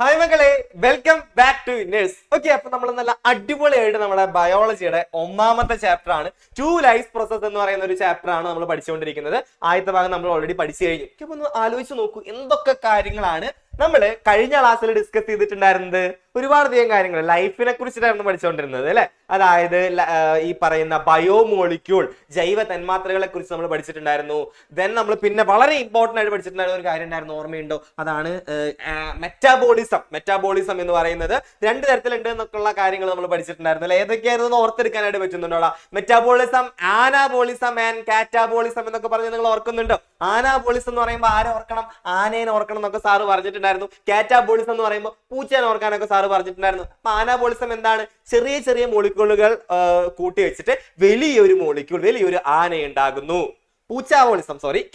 Hi മക്കളെ, welcome back to ഇന്നേഴ്സ്. Okay, അപ്പൊ നമ്മൾ നല്ല അടിപൊളിയായിട്ട് നമ്മുടെ ബയോളജിയുടെ ഒന്നാമത്തെ ചാപ്റ്റർ ആണ് ടു ലൈഫ് പ്രോസസ് എന്ന് പറയുന്ന ഒരു ചാപ്റ്റർ ആണ് നമ്മൾ പഠിച്ചുകൊണ്ടിരിക്കുന്നത്. ആദ്യത്തെ ഭാഗം നമ്മൾ ഓൾറെഡി പഠിച്ചു കഴിഞ്ഞു. അപ്പൊ ഒന്ന് ആലോചിച്ച് നോക്കൂ, എന്തൊക്കെ കാര്യങ്ങളാണ് നമ്മൾ കഴിഞ്ഞ ക്ലാസ്സിൽ ഡിസ്കസ് ചെയ്തിട്ടുണ്ടായിരുന്നത്. ഒരുപാടധികം കാര്യങ്ങൾ ലൈഫിനെ കുറിച്ചിട്ടായിരുന്നു പഠിച്ചുകൊണ്ടിരുന്നത് അല്ലെ. അതായത് ഈ പറയുന്ന ബയോമോളിക്യൂൾ, ജൈവ തന്മാത്രകളെ കുറിച്ച് നമ്മൾ പഠിച്ചിട്ടുണ്ടായിരുന്നു. ദെൻ നമ്മൾ പിന്നെ വളരെ ഇമ്പോർട്ടന്റ് ആയിട്ട് പഠിച്ചിട്ടുണ്ടായിരുന്ന ഒരു കാര്യം ഉണ്ടായിരുന്നു, ഓർമ്മയുണ്ടോ? അതാണ് മെറ്റാബോളിസം എന്ന് പറയുന്നത് രണ്ട് തരത്തിലുണ്ട് എന്നൊക്കെയുള്ള കാര്യങ്ങൾ നമ്മൾ പഠിച്ചിട്ടുണ്ടായിരുന്നു അല്ലെ. ഏതൊക്കെയായിരുന്നു ഓർത്തെടുക്കാനായിട്ട് പറ്റുന്നുണ്ടോ? മെറ്റാബോളിസം, ആനാബോളിസം ആൻഡ് കാറ്റാബോളിസം എന്നൊക്കെ പറഞ്ഞ് നിങ്ങൾ ഓർക്കുന്നുണ്ടോ? ആനാബോളിസം എന്ന് പറയുമ്പോൾ ആരെ ഓർക്കണം? ആനേനെ ഓർക്കണം എന്നൊക്കെ സാറ് പറഞ്ഞിട്ടുണ്ടായിരുന്നു. കാറ്റാബോളിസം എന്ന് പറയുമ്പോൾ പൂച്ചേനെ ഓർക്കാനൊക്കെ സാറ് പറഞ്ഞിട്ടുണ്ടായിരുന്നു. അപ്പൊ ആനാബോളിസം എന്താണ്? ചെറിയ ചെറിയ മോളിക്യൂളുകൾ കൂട്ടി വെച്ചിട്ട് വലിയൊരു മോളിക്യൂൾ, വലിയൊരു ആന ഉണ്ടാകുന്നു.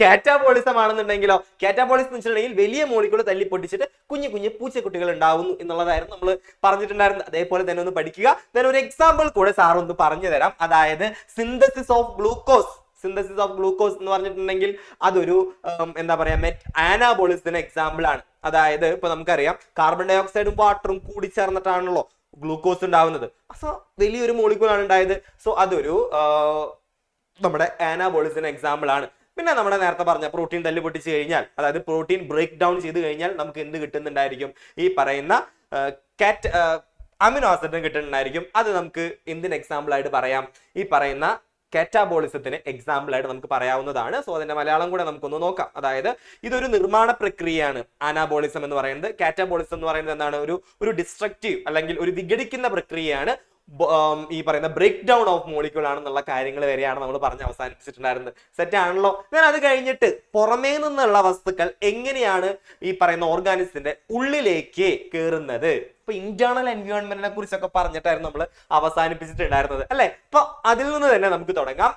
കാറ്റാബോളിസം ആണെന്നുണ്ടെങ്കിലോ, കാറ്റാബോളിസം എന്ന് വെച്ചിട്ടുണ്ടെങ്കിൽ വലിയ മോളിക്യൂൾ തല്ലി പൊട്ടിച്ചിട്ട് കുഞ്ഞു കുഞ്ഞു പൂച്ചക്കുട്ടികൾ ഉണ്ടാവുന്നു എന്നുള്ളതായിരുന്നു നമ്മൾ പറഞ്ഞിട്ടുണ്ടായിരുന്നത്. അതേപോലെ തന്നെ ഒന്ന് പഠിക്കുക. ഒരു എക്സാമ്പിൾ കൂടെ സാർ ഒന്ന് പറഞ്ഞു തരാം. അതായത് സിന്തസിസ് ഓഫ് ഗ്ലൂക്കോസ് എന്ന് പറഞ്ഞിട്ടുണ്ടെങ്കിൽ അതൊരു എന്താ പറയാ, ആനാബോളിസത്തിന് എക്സാമ്പിൾ ആണ്. അതായത് ഇപ്പൊ നമുക്കറിയാം, കാർബൺ ഡൈ ഓക്സൈഡും വാട്ടറും കൂടി ചേർന്നിട്ടാണല്ലോ ഗ്ലൂക്കോസ് ഉണ്ടാവുന്നത്. സോ വലിയൊരു മോളിക്യൂൾ ആണ് ഉണ്ടായത്. സോ അതൊരു നമ്മുടെ ആനാബോളിസിന് എക്സാമ്പിൾ ആണ്. പിന്നെ നമ്മുടെ നേരത്തെ പറഞ്ഞ പ്രോട്ടീൻ തല്ലി പൊട്ടിച്ച് കഴിഞ്ഞാൽ, അതായത് പ്രോട്ടീൻ ബ്രേക്ക് ഡൗൺ ചെയ്ത് കഴിഞ്ഞാൽ നമുക്ക് എന്ത് കിട്ടുന്നുണ്ടായിരിക്കും? ഈ പറയുന്ന അമിനോ ആസിഡ് കിട്ടുന്നുണ്ടായിരിക്കും. അത് നമുക്ക് എന്തിന് എക്സാമ്പിൾ ആയിട്ട് പറയാം? ഈ പറയുന്ന കാറ്റാബോളിസത്തിന് എക്സാമ്പിൾ ആയിട്ട് നമുക്ക് പറയാവുന്നതാണ്. സോ അതിന്റെ മലയാളം കൂടെ നമുക്കൊന്ന് നോക്കാം. അതായത് ഇതൊരു നിർമ്മാണ പ്രക്രിയയാണ് ആനാബോളിസം എന്ന് പറയുന്നത്. കാറ്റാബോളിസം എന്ന് പറയുന്നത് എന്താണ്? ഒരു ഡിസ്ട്രക്റ്റീവ് അല്ലെങ്കിൽ ഒരു വിഘടിക്കുന്ന പ്രക്രിയയാണ്. ഈ പറയുന്ന ബ്രേക്ക് ഡൗൺ ഓഫ് മോളിക്യൂൾ ആണെന്നുള്ള കാര്യങ്ങൾ വരെയാണ് നമ്മൾ പറഞ്ഞ് അവസാനിപ്പിച്ചിട്ടുണ്ടായിരുന്നത്. സെറ്റ് ആണല്ലോ. ഞാൻ അത് കഴിഞ്ഞിട്ട് പുറമേ നിന്നുള്ള വസ്തുക്കൾ എങ്ങനെയാണ് ഈ പറയുന്ന ഓർഗാനിസത്തിന്റെ ഉള്ളിലേക്ക് കയറുന്നത്? ഇപ്പൊ ഇന്റേണൽ എൻവയോൺമെന്റിനെ കുറിച്ചൊക്കെ പറഞ്ഞിട്ടായിരുന്നു നമ്മൾ അവസാനിപ്പിച്ചിട്ടുണ്ടായിരുന്നത് അല്ലെ. അപ്പൊ അതിൽ നിന്ന് തന്നെ നമുക്ക് തുടങ്ങാം.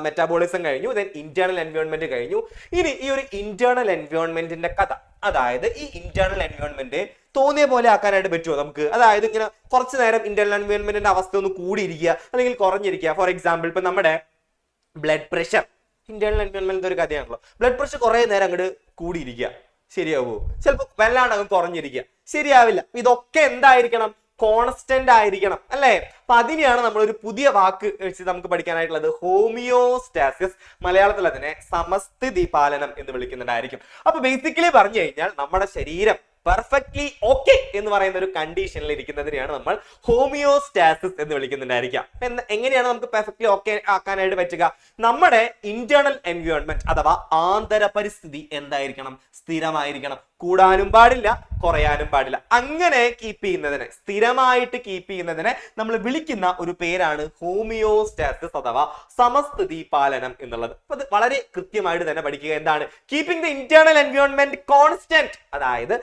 മെറ്റാബോളിസം കഴിഞ്ഞു, ദെൻ ഇന്റേണൽ എൻവയോൺമെന്റ് കഴിഞ്ഞു. ഇനി ഈ ഒരു ഇന്റേണൽ എൻവയോൺമെന്റിന്റെ കഥ, അതായത് ഈ ഇന്റേണൽ എൻവയോൺമെന്റ് തോന്നിയ പോലെ ആക്കാനായിട്ട് പറ്റുമോ നമുക്ക്? അതായത് ഇങ്ങനെ കുറച്ചു നേരം ഇന്റേണൽ എൻവയോൺമെന്റിന്റെ അവസ്ഥ ഒന്ന് കൂടിയിരിക്കുക അല്ലെങ്കിൽ കുറഞ്ഞിരിക്കുക. ഫോർ എക്സാമ്പിൾ ഇപ്പൊ നമ്മുടെ ബ്ലഡ് പ്രഷർ, ഇന്റേണൽ എൻവയോൺമെന്റ് ഒരു കഥയാണല്ലോ. ബ്ലഡ് പ്രഷർ കുറെ നേരം അങ്ങോട്ട് കൂടിയിരിക്കുക, ശരിയാവോ? ചിലപ്പോൾ വല്ലാണ്ട് അങ്ങ് കുറഞ്ഞിരിക്കുക, ശരിയാവില്ല. ഇതൊക്കെ എന്തായിരിക്കണം? കോൺസ്റ്റന്റ് ആയിരിക്കണം അല്ലെ. അപ്പൊ അതിനെയാണ് നമ്മൾ ഒരു പുതിയ വാക്ക് വെച്ച് നമുക്ക് പഠിക്കാനായിട്ടുള്ളത്, ഹോമിയോസ്റ്റാസിസ്. മലയാളത്തിൽ അതിനെ സമസ്ഥിതി പാലനം എന്ന് വിളിക്കുന്നുണ്ടായിരിക്കും. അപ്പൊ ബേസിക്കലി പറഞ്ഞു കഴിഞ്ഞാൽ നമ്മുടെ ശരീരം പെർഫെക്റ്റ്ലി ഓക്കെ എന്ന് പറയുന്ന ഒരു കണ്ടീഷനിൽ ഇരിക്കുന്നതിനെയാണ് നമ്മൾ ഹോമിയോസ്റ്റാസിസ് എന്ന് വിളിക്കുന്നുണ്ടായിരിക്കാം. എങ്ങനെയാണ് നമുക്ക് പെർഫെക്റ്റ്ലി ഓക്കെ ആക്കാനായിട്ട് പറ്റുക? നമ്മുടെ ഇന്റേണൽ എൻവയോൺമെന്റ് അഥവാ ആന്തര പരിസ്ഥിതി എന്തായിരിക്കണം? സ്ഥിരമായിരിക്കണം. കൂടാനും പാടില്ല, കുറയാനും പാടില്ല. അങ്ങനെ കീപ്പ് ചെയ്യുന്നതിനെ, സ്ഥിരമായിട്ട് കീപ്പ് ചെയ്യുന്നതിനെ നമ്മൾ വിളിക്കുന്ന ഒരു പേരാണ് ഹോമിയോസ്റ്റാസിസ് അഥവാ സമസ്ഥിതി പാലനം എന്നുള്ളത്. അപ്പൊ അത് വളരെ കൃത്യമായിട്ട് തന്നെ പഠിക്കുക. എന്താണ്? Keeping the internal environment constant, അതായത്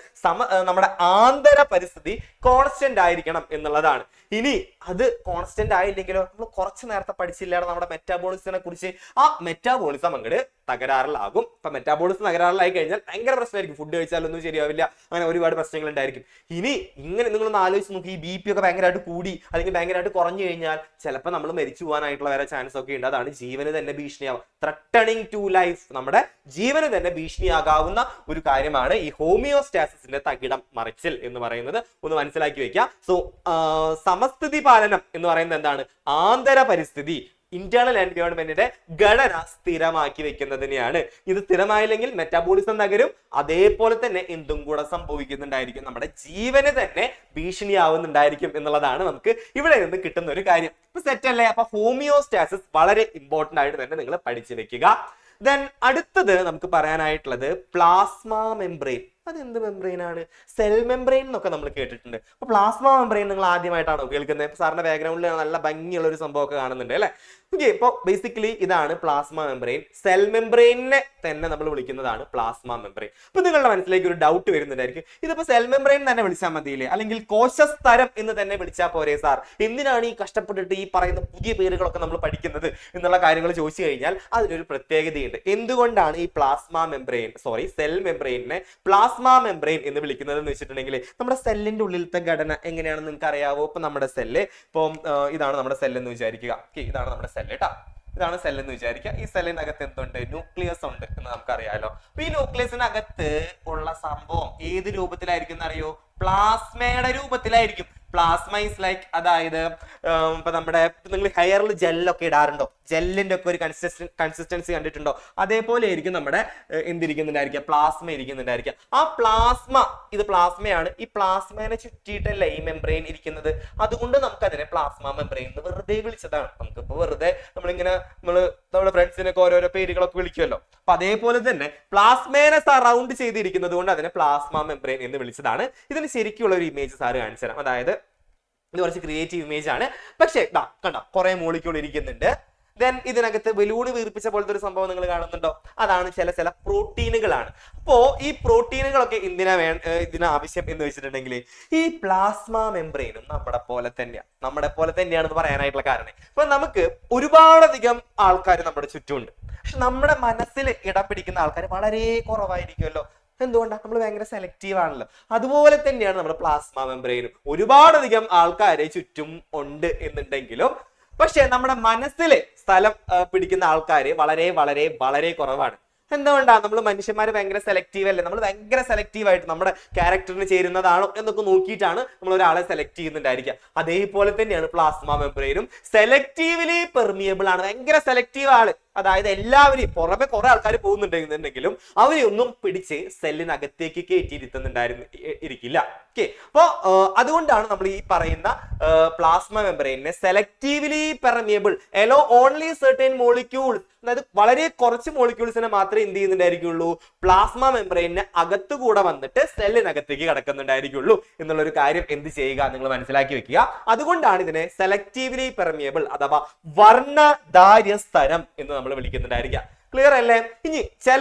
നമ്മുടെ ആന്തര പരിസ്ഥിതി കോൺസ്റ്റന്റ് ആയിരിക്കണം എന്നുള്ളതാണ്. ഇനി അത് കോൺസ്റ്റന്റ് ആയില്ലെങ്കിലോ, നമ്മൾ കുറച്ച് നേരത്തെ പഠിച്ചില്ലാതെ നമ്മുടെ മെറ്റാബോളിസത്തിനെ കുറിച്ച്, ആ മെറ്റാബോളിസം അങ്ങോട്ട് തകരാറിലാകും. ഇപ്പൊ മെറ്റാബോളിസം തകരാറിലായി കഴിഞ്ഞാൽ ഭയങ്കര പ്രശ്നമായിരിക്കും. ഫുഡ് കഴിച്ചാലൊന്നും ശരിയാവില്ല, അങ്ങനെ ഒരുപാട് പ്രശ്നങ്ങൾ ഉണ്ടായിരിക്കും. ഇനി ഇങ്ങനെ നിങ്ങളൊന്ന് ആലോചിച്ച് നോക്കി, ഈ BP ഒക്കെ ഭയങ്കരമായിട്ട് കൂടി അല്ലെങ്കിൽ ഭയങ്കരമായിട്ട് കുറഞ്ഞു കഴിഞ്ഞാൽ ചിലപ്പോൾ നമ്മൾ മരിച്ചു പോകാനായിട്ടുള്ള വരെ ചാൻസ് ഒക്കെ ഉണ്ട്. അതാണ് ജീവന് തന്നെ ഭീഷണിയാവും. ത്രട്ടണിങ് ടു ലൈഫ്, നമ്മുടെ ജീവന് തന്നെ ഭീഷണിയാകാവുന്ന ഒരു കാര്യമാണ് ഈ ഹോമിയോസ്റ്റാസിസിന്റെ തകിടം മറിച്ചിൽ എന്ന് പറയുന്നത്. ഒന്ന് മനസ്സിലാക്കി വെക്കുക. സോ സമസ്ഥിതി പാലനം എന്ന് പറയുന്നത് എന്താണ്? ആന്തര പരിസ്ഥിതി, ഇന്റേണൽ എൻവയോൺമെന്റിന്റെ ഘടന സ്ഥിരമാക്കി വെക്കുന്നതിനെയാണ്. ഇത് സ്ഥിരമായില്ലെങ്കിൽ മെറ്റാബോളിസം തകരും. അതേപോലെ തന്നെ എന്തും കൂടെ സംഭവിക്കുന്നുണ്ടായിരിക്കും, നമ്മുടെ ജീവന് തന്നെ ഭീഷണിയാവുന്നുണ്ടായിരിക്കും എന്നുള്ളതാണ് നമുക്ക് ഇവിടെ നിന്ന് കിട്ടുന്ന ഒരു കാര്യം. ഇപ്പൊ സെറ്റ് അല്ലേ? അപ്പൊ ഹോമിയോസ്റ്റാസിസ് വളരെ ഇമ്പോർട്ടന്റ് ആയിട്ട് തന്നെ നിങ്ങൾ പഠിച്ചു വെക്കുക. ദെൻ അടുത്തത് നമുക്ക് പറയാനായിട്ടുള്ളത് പ്ലാസ്മ മെംബ്രെയിൻ. അതെന്ത് മെംബ്രെയിൻ ആണ്? സെൽ മെംബ്രെയിൻ എന്നൊക്കെ നമ്മൾ കേട്ടിട്ടുണ്ട്. അപ്പൊ പ്ലാസ്മ മെംബ്രെയിൻ നിങ്ങൾ ആദ്യമായിട്ടാണോ കേൾക്കുന്നത്? ഇപ്പൊ സാറിന്റെ ബാക്ക്ഗ്രൗണ്ടിൽ നല്ല ഭംഗിയുള്ള ഒരു സംഭവമൊക്കെ കാണുന്നുണ്ട് അല്ലെ. ഓക്കെ, ഇപ്പൊ ബേസിക്കലി ഇതാണ് പ്ലാസ്മ മെംബ്രെയിൻ. സെൽ മെംബ്രെയിനെ തന്നെ നമ്മൾ വിളിക്കുന്നതാണ് പ്ലാസ്മ മെംബ്രെയിൻ. അപ്പൊ നിങ്ങളുടെ മനസ്സിലേക്ക് ഒരു ഡൗട്ട് വരുന്നുണ്ടായിരിക്കും, ഇതിപ്പോ സെൽ മെംബ്രെയിൻ തന്നെ വിളിച്ചാൽ മതിയില്ലേ, അല്ലെങ്കിൽ കോശസ്തരം എന്ന് തന്നെ വിളിച്ചാൽ പോരെ സാർ? എന്തിനാണ് ഈ കഷ്ടപ്പെട്ടിട്ട് ഈ പറയുന്ന പുതിയ പേരുകളൊക്കെ നമ്മൾ പഠിക്കുന്നത് എന്നുള്ള കാര്യങ്ങൾ ചോദിച്ചു കഴിഞ്ഞാൽ അതിനൊരു പ്രത്യേകതയുണ്ട്. എന്തുകൊണ്ടാണ് ഈ സെൽ മെംബ്രെയിനെ പ്ലാസ്മ മെംബ്രെയിൻ എന്ന് വിളിക്കുന്നത് എന്ന് വെച്ചിട്ടുണ്ടെങ്കിൽ, നമ്മുടെ സെല്ലിന്റെ ഉള്ളിലത്തെ ഘടന എങ്ങനെയാണെന്ന് നിങ്ങൾക്ക് അറിയാവോ? ഇപ്പൊ നമ്മുടെ സെല്ല്, ഇപ്പം ഇതാണ് നമ്മുടെ സെല്ല് എന്ന് വിചാരിക്കുക. ഇതാണ് നമ്മുടെ സെല്ല് കേട്ടോ. ഇതാണ് സെൽ എന്ന് വിചാരിക്കുക. ഈ സെല്ലിനകത്ത് എന്തുണ്ട്? ന്യൂക്ലിയസ് ഉണ്ട് എന്ന് നമുക്കറിയാലോ. അപ്പൊ ഈ ന്യൂക്ലിയസിനകത്ത് ഉള്ള സംഭവം ഏത് രൂപത്തിലായിരിക്കും എന്നറിയോ? പ്ലാസ്മയുടെ രൂപത്തിലായിരിക്കും. പ്ലാസ്മ ഇസ് ലൈക്ക്, അതായത് ഇപ്പൊ നമ്മുടെ നിങ്ങൾ ഹെയറിൽ ജെല്ലൊക്കെ ഇടാറുണ്ടോ? ജെല്ലിന്റെ ഒക്കെ ഒരു കൺസിസ്റ്റൻസി കണ്ടിട്ടുണ്ടോ? അതേപോലെ ആയിരിക്കും നമ്മുടെ എന്തിരിക്കുന്നുണ്ടായിരിക്കുക, പ്ലാസ്മ ഇരിക്കുന്നുണ്ടായിരിക്കുക. ആ പ്ലാസ്മ, ഇത് പ്ലാസ്മയാണ്. ഈ പ്ലാസ്മേനെ ചുറ്റിയിട്ടല്ലേ ഈ മെംബ്രെയിൻ ഇരിക്കുന്നത്. അതുകൊണ്ട് നമുക്ക് അതിനെ പ്ലാസ്മ മെംബ്രെയിൻ എന്ന് വെറുതെ വിളിച്ചതാണ്. നമുക്കിപ്പോ വെറുതെ നമ്മുടെ ഫ്രണ്ട്സിനൊക്കെ ഓരോരോ പേരുകളൊക്കെ വിളിക്കുമല്ലോ. അപ്പൊ അതേപോലെ തന്നെ പ്ലാസ്മേനെ സറൗണ്ട് ചെയ്തിരിക്കുന്നത് കൊണ്ട് അതിനെ പ്ലാസ്മ മെംബ്രെയിൻ എന്ന് വിളിച്ചതാണ്. ഇതിന് ശരിക്കുള്ള ഒരു ഇമേജ് സാറ് കാണിച്ചു തരാം. അതായത് ഇത് കുറച്ച് ക്രിയേറ്റീവ് ഇമേജ് ആണ്. പക്ഷേ കണ്ട കുറെ മോളിക്യൂൾ ഇരിക്കുന്നുണ്ട്. ദെൻ ഇതിനകത്ത് ബലൂണ് വീർപ്പിച്ച പോലത്തെ ഒരു സംഭവം നിങ്ങൾ കാണുന്നുണ്ടോ? അതാണ് ചില പ്രോട്ടീനുകളാണ്. അപ്പോ ഈ പ്രോട്ടീനുകളൊക്കെ ഇതിനാവശ്യം എന്ന് വെച്ചിട്ടുണ്ടെങ്കിൽ ഈ പ്ലാസ്മ മെംബ്രെയിനും നമ്മുടെ പോലെ തന്നെയാണെന്ന് പറയാനായിട്ടുള്ള കാരണം, ഇപ്പൊ നമുക്ക് ഒരുപാടധികം ആൾക്കാർ നമ്മുടെ ചുറ്റുമുണ്ട്. പക്ഷെ നമ്മുടെ മനസ്സിൽ ഇടം പിടിക്കുന്ന ആൾക്കാർ വളരെ കുറവായിരിക്കുമല്ലോ. എന്തുകൊണ്ടാണ്? നമ്മൾ ഭയങ്കര സെലക്റ്റീവ് ആണല്ലോ. അതുപോലെ തന്നെയാണ് നമ്മുടെ പ്ലാസ്മ മെംബ്രെയിനും. ഒരുപാടധികം ആൾക്കാരെ ചുറ്റും ഉണ്ട് എന്നുണ്ടെങ്കിലും പക്ഷെ നമ്മുടെ മനസ്സിൽ സ്ഥലം പിടിക്കുന്ന ആൾക്കാര് വളരെ വളരെ വളരെ കുറവാണ്. എന്തുകൊണ്ടാണ്? നമ്മൾ മനുഷ്യന്മാർ ഭയങ്കര സെലക്റ്റീവ് അല്ലേ? നമ്മൾ ഭയങ്കര സെലക്റ്റീവ് ആയിട്ട് നമ്മുടെ ക്യാരക്ടറിന് ചേരുന്നതാണോ എന്നൊക്കെ നോക്കിയിട്ടാണ് നമ്മൾ ഒരാളെ സെലക്ട് ചെയ്യുന്നുണ്ടായിരിക്കുക. അതേപോലെ തന്നെയാണ് പ്ലാസ്മ മെംബ്രെയിനും സെലക്റ്റീവ്ലി പെർമിയബിൾ ആണ്. ഭയങ്കര സെലക്റ്റീവ് ആണ്. അതായത് എല്ലാവരെയും പുറമെ കുറെ ആൾക്കാർ പോകുന്നുണ്ടെങ്കിലും അവരെയൊന്നും പിടിച്ച് സെല്ലിനകത്തേക്ക് ഇരിക്കില്ല. ഓക്കെ, അപ്പോ അതുകൊണ്ടാണ് നമ്മൾ ഈ പറയുന്ന പ്ലാസ്മ മെംബ്രെയിനെ selectively permeable allow only certain molecules, അതായത് വളരെ കുറച്ച് മോളിക്യൂൾസിനെ മാത്രമേ എന്ത് ചെയ്യുന്നുണ്ടായിരിക്കുള്ളൂ, പ്ലാസ്മ മെംബ്രെയിനെ അകത്തുകൂടെ വന്നിട്ട് സെല്ലിനകത്തേക്ക് കടക്കുന്നുണ്ടായിരിക്കുള്ളൂ എന്നുള്ളൊരു കാര്യം എന്ത് ചെയ്യുക, നിങ്ങൾ മനസ്സിലാക്കി വെക്കുക. അതുകൊണ്ടാണ് ഇതിനെ സെലക്റ്റീവ്ലി പെർമിയബിൾ അഥവാ വർണ്ണധാര്യ സ്ഥലം എന്ന് നമ്മൾ വിളിക്കുന്നുണ്ടായിരിക്കുക. ക്ലിയർ അല്ലേ? ഇനി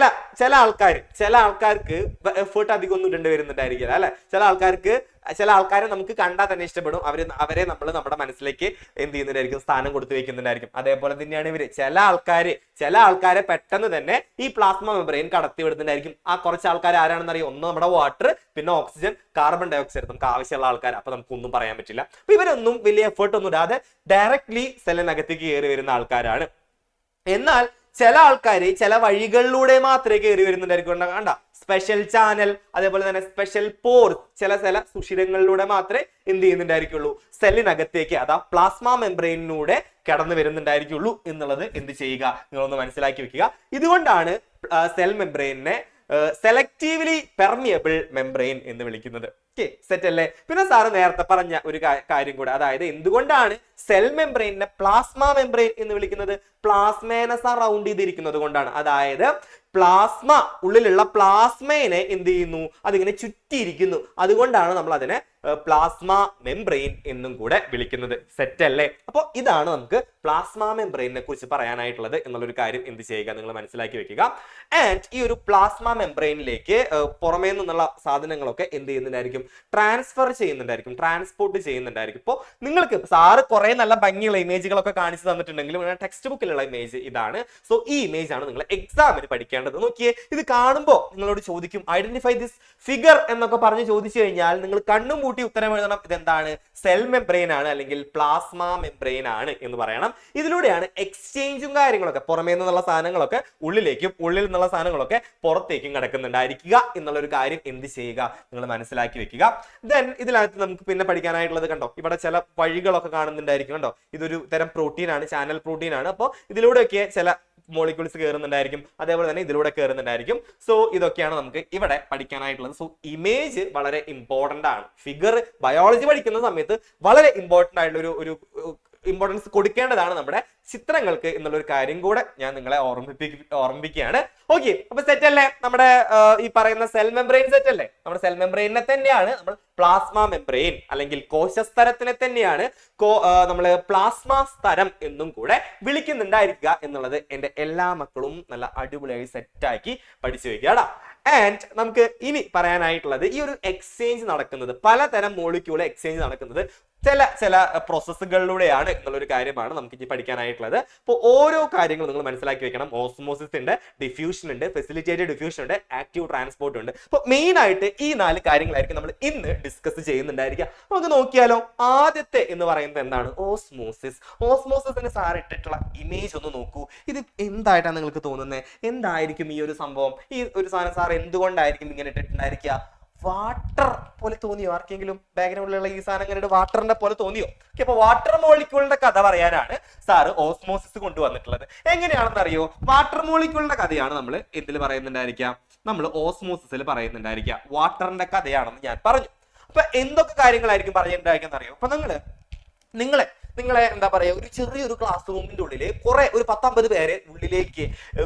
ചില ആൾക്കാർക്ക് എഫേർട്ട് അധികം ഒന്നും ഇടേണ്ടി വരുന്നുണ്ടായിരിക്കില്ല അല്ലെ. ചില ആൾക്കാരെ നമുക്ക് കണ്ടാൽ തന്നെ ഇഷ്ടപ്പെടും. അവരെ നമ്മൾ നമ്മുടെ മനസ്സിലേക്ക് എന്ത് ചെയ്യുന്നുണ്ടായിരിക്കും, സ്ഥാനം കൊടുത്തു വെക്കുന്നുണ്ടായിരിക്കും. അതേപോലെ തന്നെയാണ് ഇവര്. ചില ആൾക്കാരെ പെട്ടെന്ന് തന്നെ ഈ പ്ലാസ്മ മെംബ്രെയിൻ കടത്തി വിടുന്നുണ്ടായിരിക്കും. ആ കുറച്ച് ആൾക്കാർ ആരാണെന്ന് അറിയാം? ഒന്ന് നമ്മുടെ വാട്ടർ, പിന്നെ ഓക്സിജൻ, കാർബൺ ഡൈ ഓക്സൈഡ്, നമുക്ക് ആവശ്യമുള്ള ആൾക്കാർ. അപ്പൊ നമുക്കൊന്നും പറയാൻ പറ്റില്ല. അപ്പൊ ഇവരൊന്നും വലിയ എഫേർട്ട് ഒന്നും ഇടാതെ ഡയറക്ട്ലി സെല്ലിനകത്തേക്ക് കയറി വരുന്ന ആൾക്കാരാണ്. എന്നാൽ ചില ആൾക്കാർ ചില വഴികളിലൂടെ മാത്രമേ കയറി വരുന്നുണ്ടായിരിക്കും. കണ്ട, സ്പെഷ്യൽ ചാനൽ, അതേപോലെ തന്നെ സ്പെഷ്യൽ പോർ, ചില സുഷിരങ്ങളിലൂടെ മാത്രമേ എന്ത് ചെയ്യുന്നുണ്ടായിരിക്കുള്ളൂ, സെല്ലിനകത്തേക്ക് അതാ പ്ലാസ്മ മെംബ്രെയിനിലൂടെ കടന്നു വരുന്നുണ്ടായിരിക്കുള്ളൂ എന്നുള്ളത് എന്ത് ചെയ്യുക, നിങ്ങളൊന്ന് മനസ്സിലാക്കി വെക്കുക. ഇതുകൊണ്ടാണ് സെൽ മെംബ്രെയിനെ സെലക്റ്റീവ്ലി പെർമിയബിൾ മെംബ്രെയിൻ എന്ന് വിളിക്കുന്നത്. സെറ്റ് അല്ലേ? പിന്നെ സാറ് നേരത്തെ പറഞ്ഞ ഒരു കാര്യം കൂടെ, അതായത് എന്തുകൊണ്ടാണ് സെൽ മെംബ്രെയിനെ പ്ലാസ്മ മെംബ്രെയിൻ എന്ന് വിളിക്കുന്നത്? പ്ലാസ്മേനെ സറൗണ്ട് ചെയ്തിരിക്കുന്നത് കൊണ്ടാണ്. അതായത് പ്ലാസ്മ, ഉള്ളിലുള്ള പ്ലാസ്മേനെ എന്ത് ചെയ്യുന്നു, അതിങ്ങനെ ചുറ്റിയിരിക്കുന്നു. അതുകൊണ്ടാണ് നമ്മൾ അതിനെ പ്ലാസ്മ മെംബ്രെയിൻ എന്നും കൂടെ വിളിക്കുന്നത്. സെറ്റ് അല്ലേ? അപ്പോൾ ഇതാണ് നമുക്ക് പ്ലാസ്മ മെംബ്രെയിനെ കുറിച്ച് പറയാനായിട്ടുള്ളത് എന്നുള്ളൊരു കാര്യം എന്ത് ചെയ്യുക, നിങ്ങൾ മനസ്സിലാക്കി വെക്കുക. ആൻഡ് ഈ ഒരു പ്ലാസ്മ മെംബ്രെയിനിലേക്ക് പുറമേ നിന്നുള്ള സാധനങ്ങളൊക്കെ എന്ത് ചെയ്യുന്നുണ്ടായിരിക്കും, ട്രാൻസ്ഫർ ചെയ്യുന്നുണ്ടായിരിക്കും, ട്രാൻസ്പോർട്ട് ചെയ്യുന്നുണ്ടായിരിക്കും. ഇപ്പോൾ നിങ്ങൾക്ക് സാറ് കുറെ നല്ല ഭംഗിയുള്ള ഇമേജുകളൊക്കെ കാണിച്ചു തന്നിട്ടുണ്ടെങ്കിലും ടെക്സ്റ്റ് ബുക്കിലുള്ള ഇമേജ് ഇതാണ്. സോ ഈ ഇമേജ് ആണ് നിങ്ങൾ എക്സാമിന് പഠിക്കേണ്ടത്. നോക്കിയേ, ഇത് കാണുമ്പോൾ നിങ്ങളോട് ചോദിക്കും ഐഡന്റിഫൈ ദിസ് ഫിഗർ എന്നൊക്കെ പറഞ്ഞ് ചോദിച്ചു കഴിഞ്ഞാൽ നിങ്ങൾ കണ്ണും കൂട്ടി ഉത്തരം എഴുതണം. ഇതെന്താണ്? സെൽ മെംബ്രെയിൻ ആണ് അല്ലെങ്കിൽ പ്ലാസ്മ മെംബ്രെയിൻ ആണ് എന്ന് പറയണം. ഇതിലൂടെയാണ് എക്സ്ചേഞ്ചും കാര്യങ്ങളൊക്കെ, പുറമേ നിന്നുള്ള സാധനങ്ങളൊക്കെ ഉള്ളിലേക്കും ഉള്ളിൽ നിന്നുള്ള സാധനങ്ങളൊക്കെ പുറത്തേക്കും കിടക്കുന്നുണ്ടായിരിക്കുക എന്നുള്ള ഒരു കാര്യം എന്ത് ചെയ്യുക, നിങ്ങൾ മനസ്സിലാക്കി വെക്കുക. ദെൻ ഇതിനകത്ത് നമുക്ക് പിന്നെ പഠിക്കാനായിട്ടുള്ളത് കണ്ടോ, ഇവിടെ ചില വഴികളൊക്കെ കാണുന്നുണ്ടായിരിക്കും. കണ്ടോ, ഇതൊരു തരം പ്രോട്ടീൻ ആണ്, ചാനൽ പ്രോട്ടീൻ ആണ്. അപ്പോൾ ഇതിലൂടെയൊക്കെ ചില മോളിക്യൂൾസ് കയറുന്നുണ്ടായിരിക്കും, അതേപോലെ തന്നെ ഇതിലൂടെ കയറുന്നുണ്ടായിരിക്കും. സോ ഇതൊക്കെയാണ് നമുക്ക് ഇവിടെ പഠിക്കാനായിട്ടുള്ളത്. സോ ഇമേജ് വളരെ ഇമ്പോർട്ടന്റ് ആണ്. ഫിഗർ ബയോളജി പഠിക്കുന്ന സമയത്ത് വളരെ ഇമ്പോർട്ടന്റ് ആയിട്ടുള്ള ഒരു ഇമ്പോർട്ടൻസ് കൊടുക്കേണ്ടതാണ് നമ്മുടെ ചിത്രങ്ങൾക്ക് എന്നുള്ള ഒരു കാര്യം കൂടെ ഞാൻ നിങ്ങളെ ഓർമ്മിപ്പിക്കുകയാണ്. ഓക്കെ, അപ്പൊ സെറ്റ് അല്ലേ? നമ്മുടെ ഈ പറയുന്ന സെൽ മെംബ്രെയിൻ സെറ്റ് അല്ലേ? നമ്മുടെ സെൽ മെംബ്രെയിനെ തന്നെയാണ് നമ്മൾ പ്ലാസ്മ മെംബ്രെയിൻ അല്ലെങ്കിൽ കോശസ്തരത്തിനെ തന്നെയാണ് നമ്മൾ പ്ലാസ്മ സ്തരം എന്നും കൂടെ വിളിക്കുന്നുണ്ടായിരിക്കുക എന്നുള്ളത് എന്റെ എല്ലാ മക്കളും നല്ല അടിപൊളിയായി സെറ്റാക്കി പഠിച്ചു വെക്കുക. ആൻഡ് നമുക്ക് ഇനി പറയാനായിട്ടുള്ളത് ഈ ഒരു എക്സ്ചേഞ്ച് നടക്കുന്നത്, പലതരം മോളിക്യൂൾ എക്സ്ചേഞ്ച് നടക്കുന്നത് ചില പ്രോസസ്സുകളിലൂടെയാണ് എന്നുള്ളൊരു കാര്യമാണ് നമുക്ക് ഇനി പഠിക്കാനായിട്ടുള്ളത്. അപ്പോൾ ഓരോ കാര്യങ്ങളും നിങ്ങൾ മനസ്സിലാക്കി വെക്കണം. ഓസ്മോസിസ് ഉണ്ട്, ഡിഫ്യൂഷൻ ഉണ്ട്, ഫെസിലിറ്റേറ്റഡ് ഡിഫ്യൂഷൻ ഉണ്ട്, ആക്റ്റീവ് ട്രാൻസ്പോർട്ട് ഉണ്ട്. അപ്പോൾ മെയിൻ ആയിട്ട് ഈ 4 കാര്യങ്ങളായിരിക്കും നമ്മൾ ഇന്ന് ഡിസ്കസ് ചെയ്യുന്നുണ്ടായിരിക്കുക. നമുക്ക് നോക്കിയാലോ. ആദ്യത്തെ എന്ന് പറയുന്നത് എന്താണ്? ഓസ്മോസിസ്. ഓസ്മോസിസിന് സാർ ഇട്ടിട്ടുള്ള ഇമേജ് ഒന്ന് നോക്കൂ. ഇത് എന്തായിട്ടാണ് നിങ്ങൾക്ക് തോന്നുന്നത്? എന്തായിരിക്കും ഈ ഒരു സംഭവം? ഈ ഒരു സാധനം സാർ എന്തുകൊണ്ടായിരിക്കും ഇങ്ങനെ ഇട്ടിട്ടുണ്ടായിരിക്കുക? വാട്ടർ പോലെ തോന്നിയോ ആർക്കെങ്കിലും? ബാക്ക്ഗ്രൗണ്ടിലുള്ള ഈ സാധനം കണ്ടിട്ട് വാട്ടറിന്റെ പോലെ തോന്നിയോ? ഓക്കെ, അപ്പൊ വാട്ടർ മോളിക്യൂളിന്റെ കഥ പറയാനാണ് സാറ് ഓസ്മോസിസ് കൊണ്ടുവന്നിട്ടുള്ളത്. എങ്ങനെയാണെന്ന് അറിയോ? വാട്ടർ മോളിക്യൂളിന്റെ കഥയാണ് നമ്മൾ എന്തിൽ പറയുന്നുണ്ടായിരിക്കാം? നമ്മൾ ഓസ്മോസിസിൽ പറയുന്നുണ്ടായിരിക്കുക. വാട്ടറിന്റെ കഥയാണെന്ന് ഞാൻ പറഞ്ഞു. അപ്പൊ എന്തൊക്കെ കാര്യങ്ങളായിരിക്കും പറഞ്ഞിട്ടുണ്ടായിരിക്കും അറിയോ? അപ്പൊ നിങ്ങളെ എന്താ പറയാ, ഒരു ചെറിയൊരു ക്ലാസ് റൂമിന്റെ ഉള്ളില് കുറെ ഒരു 10-50 പേരെ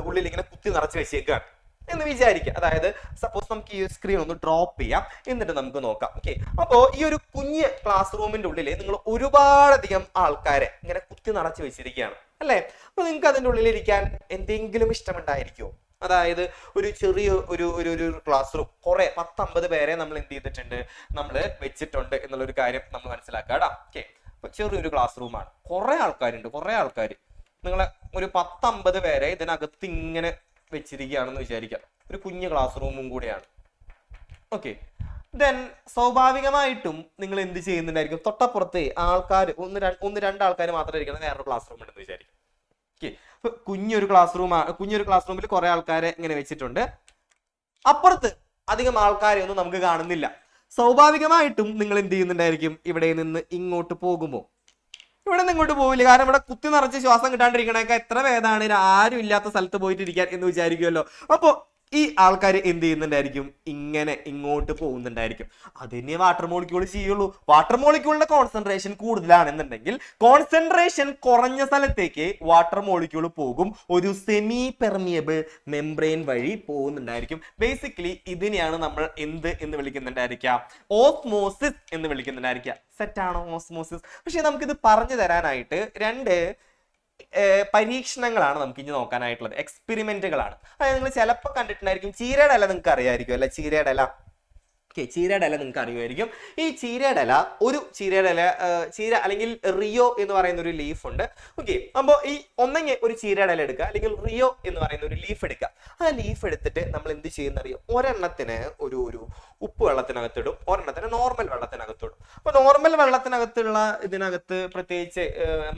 ഉള്ളിൽ ഇങ്ങനെ കുത്തി നിറച്ച് വെച്ചേക്കാണ് എന്ന് വിചാരിക്കുക. അതായത് സപ്പോസ് നമുക്ക് ഈ സ്ക്രീൻ ഒന്ന് ഡ്രോപ്പ് ചെയ്യാം, എന്നിട്ട് നമുക്ക് നോക്കാം. ഓക്കെ, അപ്പോ ഈ ഒരു കുഞ്ഞ് ക്ലാസ് റൂമിന്റെ ഉള്ളിൽ നിങ്ങൾ ഒരുപാടധികം ആൾക്കാരെ ഇങ്ങനെ കുത്തി നിറച്ച് വെച്ചിരിക്കുകയാണ് അല്ലെ? അപ്പൊ നിങ്ങൾക്ക് അതിന്റെ ഉള്ളിൽ ഇരിക്കാൻ എന്തെങ്കിലും ഇഷ്ടമുണ്ടായിരിക്കുമോ? അതായത് ഒരു ചെറിയ ഒരു ക്ലാസ് റൂം, കുറെ 10-50 പേരെ നമ്മൾ എന്ത് ചെയ്തിട്ടുണ്ട്, നമ്മൾ വെച്ചിട്ടുണ്ട് എന്നുള്ളൊരു കാര്യം നമ്മൾ മനസ്സിലാക്കാം. ഓക്കെ, അപ്പൊ ചെറിയൊരു ക്ലാസ് റൂമാണ്, കുറെ ആൾക്കാരുണ്ട്. നിങ്ങളെ ഒരു 10-50 പേരെ ഇതിനകത്ത് ഇങ്ങനെ വെച്ചിരിക്കുകയാണെന്ന് വിചാരിക്കാം. ഒരു കുഞ്ഞു ക്ലാസ് റൂമും കൂടെയാണ്. ഓക്കെ, ദെൻ സ്വാഭാവികമായിട്ടും നിങ്ങൾ എന്ത് ചെയ്യുന്നുണ്ടായിരിക്കും? തൊട്ടപ്പുറത്ത് ആൾക്കാർ ഒന്ന് രണ്ട് ആൾക്കാർ മാത്രമേ ഇരിക്കണം, വേറൊരു ക്ലാസ് റൂം ഉണ്ടെന്ന് വിചാരിക്കും. ഓക്കെ, അപ്പൊ കുഞ്ഞൊരു ക്ലാസ് റൂമിൽ കുറെ ആൾക്കാരെ ഇങ്ങനെ വെച്ചിട്ടുണ്ട്. അപ്പുറത്ത് അധികം ആൾക്കാരെ ഒന്നും നമുക്ക് കാണുന്നില്ല. സ്വാഭാവികമായിട്ടും നിങ്ങൾ എന്ത് ചെയ്യുന്നുണ്ടായിരിക്കും? ഇവിടെ നിന്ന് ഇങ്ങോട്ട് പോകുമോ? ഇവിടെ നിന്ന് ഇങ്ങോട്ട് പോവില്ല. കാരണം ഇവിടെ കുത്തി നിറച്ച് ശ്വാസം കിട്ടാണ്ടിരിക്കണേക്കാൾ എത്ര ഭേദമാണ് ആരും ഇല്ലാത്ത സ്ഥലത്ത് പോയിട്ട് ഇരിക്കാൻ എന്ന് വിചാരിക്കുമല്ലോ. അപ്പൊ ഈ ആൾക്കാർ എന്ത് ചെയ്യുന്നുണ്ടായിരിക്കും? ഇങ്ങനെ ഇങ്ങോട്ട് പോകുന്നുണ്ടായിരിക്കും. അത് തന്നെ വാട്ടർ മോളിക്യൂൾ ചെയ്യുള്ളൂ. വാട്ടർ മോളിക്യൂളിന്റെ കോൺസെൻട്രേഷൻ കൂടുതലാണെന്നുണ്ടെങ്കിൽ കോൺസെൻട്രേഷൻ കുറഞ്ഞ സ്ഥലത്തേക്ക് വാട്ടർ മോളിക്യൂൾ പോകും, ഒരു സെമി പെർമിയബിൾ മെംബ്രെയിൻ വഴി പോകുന്നുണ്ടായിരിക്കും. ബേസിക്കലി ഇതിനെയാണ് നമ്മൾ എന്ത് എന്ന് വിളിക്കുന്നുണ്ടായിരിക്കുക? ഓസ്മോസിസ് എന്ന് വിളിക്കുന്നുണ്ടായിരിക്കുക. സെറ്റാണോ ഓസ്മോസിസ്? പക്ഷെ നമുക്കിത് പറഞ്ഞു തരാനായിട്ട് രണ്ട് പരീക്ഷണങ്ങളാണ് നമുക്ക് ഇനി നോക്കാനായിട്ടുള്ളത്, എക്സ്പെരിമെന്റുകളാണ്. അതായത് നിങ്ങൾ ചിലപ്പോൾ കണ്ടിട്ടുണ്ടായിരിക്കും, ചീരയുടെ ഇല നിങ്ങൾക്ക് അറിയാമായിരിക്കും അല്ലെ? ചീരയുടെ ഇല നിങ്ങൾക്ക് അറിയുമായിരിക്കും. ഈ ചീര അല്ലെങ്കിൽ റിയോ എന്ന് പറയുന്ന ഒരു ലീഫ് ഉണ്ട്. ഓക്കെ, അപ്പോൾ ഈ ഒന്നെങ്കിൽ ഒരു ചീരയുടെ ഇല എടുക്കുക, അല്ലെങ്കിൽ റിയോ എന്ന് പറയുന്ന ഒരു ലീഫ് എടുക്കുക. ആ ലീഫ് എടുത്തിട്ട് നമ്മൾ എന്ത് ചെയ്യുന്നറിയോ? ഒരെണ്ണത്തിന് ഒരു ഉപ്പ് വെള്ളത്തിനകത്തിടും, ഒരെണ്ണത്തിന് നോർമൽ വെള്ളത്തിനകത്തിടും. അപ്പൊ നോർമൽ വെള്ളത്തിനകത്തുള്ള ഇതിനകത്ത് പ്രത്യേകിച്ച്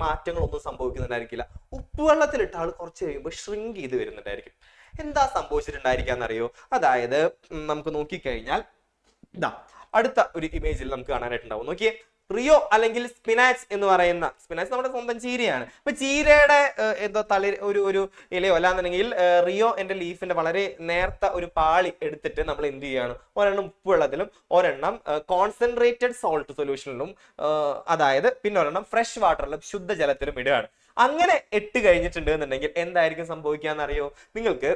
മാറ്റങ്ങളൊന്നും സംഭവിക്കുന്നുണ്ടായിരിക്കില്ല. ഉപ്പ് വെള്ളത്തിലിട്ട ആൾ കുറച്ച് കഴിയുമ്പോൾ ഷ്രിങ്ക് ചെയ്ത് വരുന്നുണ്ടായിരിക്കും. എന്താ സംഭവിച്ചിട്ടുണ്ടായിരിക്കാന്നറിയോ? അതായത് നമുക്ക് നോക്കിക്കഴിഞ്ഞാൽ അടുത്ത ഒരു ഇമേജിൽ നമുക്ക് കാണാനായിട്ടുണ്ടാവും. നോക്കിയേ, റിയോ അല്ലെങ്കിൽ സ്പിനാച്ച് എന്ന് പറയുന്ന, സ്പിനാച്ച് നമ്മുടെ സ്വന്തം ചീരയാണ്. അപ്പൊ ചീരയുടെ എന്തോ ഒരു ഇലയോ അല്ലാന്നുണ്ടെങ്കിൽ റിയോ എന്റെ ലീഫിന്റെ വളരെ നേർത്ത ഒരു പാളി എടുത്തിട്ട് നമ്മൾ എന്ത് ചെയ്യാണ്? ഒരെണ്ണം ഉപ്പ് വെള്ളത്തിലും ഒരെണ്ണം കോൺസെൻട്രേറ്റഡ് സോൾട്ട് സൊല്യൂഷനിലും, അതായത് പിന്നെ ഒരെണ്ണം ഫ്രഷ് വാട്ടറിലും ശുദ്ധജലത്തിലും ഇടുകയാണ്. അങ്ങനെ ഇട്ട് കഴിഞ്ഞിട്ടുണ്ട് എന്നുണ്ടെങ്കിൽ എന്തായിരിക്കും സംഭവിക്കാന്നറിയോ? നിങ്ങൾക്ക്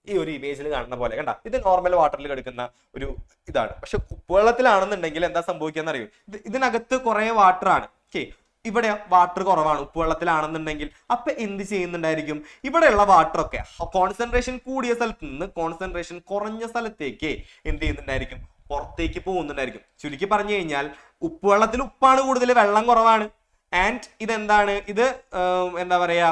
ഈ ഒരു ഇമേജിൽ കാണുന്ന പോലെ കണ്ട, ഇത് നോർമൽ വാട്ടറിൽ കിടക്കുന്ന ഒരു ഇതാണ്. പക്ഷെ ഉപ്പുവെള്ളത്തിലാണെന്നുണ്ടെങ്കിൽ എന്താ സംഭവിക്കാന്ന് അറിയോ? ഇതിനകത്ത് കുറെ വാട്ടർ ആണ്. ഓക്കെ, ഇവിടെ വാട്ടർ കുറവാണ് ഉപ്പുവെള്ളത്തിലാണെന്നുണ്ടെങ്കിൽ. അപ്പൊ എന്ത് ചെയ്യുന്നുണ്ടായിരിക്കും? ഇവിടെയുള്ള വാട്ടർ ഒക്കെ കോൺസെൻട്രേഷൻ കൂടിയ സ്ഥലത്ത് നിന്ന് കോൺസെൻട്രേഷൻ കുറഞ്ഞ സ്ഥലത്തേക്ക് എന്ത് ചെയ്യുന്നുണ്ടായിരിക്കും? പുറത്തേക്ക് പോകുന്നുണ്ടായിരിക്കും. ചുരുക്കി പറഞ്ഞു കഴിഞ്ഞാൽ ഉപ്പുവെള്ളത്തിൽ ഉപ്പാണ് കൂടുതൽ, വെള്ളം കുറവാണ്. ആൻഡ് ഇതെന്താണ്? ഇത് എന്താ പറയാ,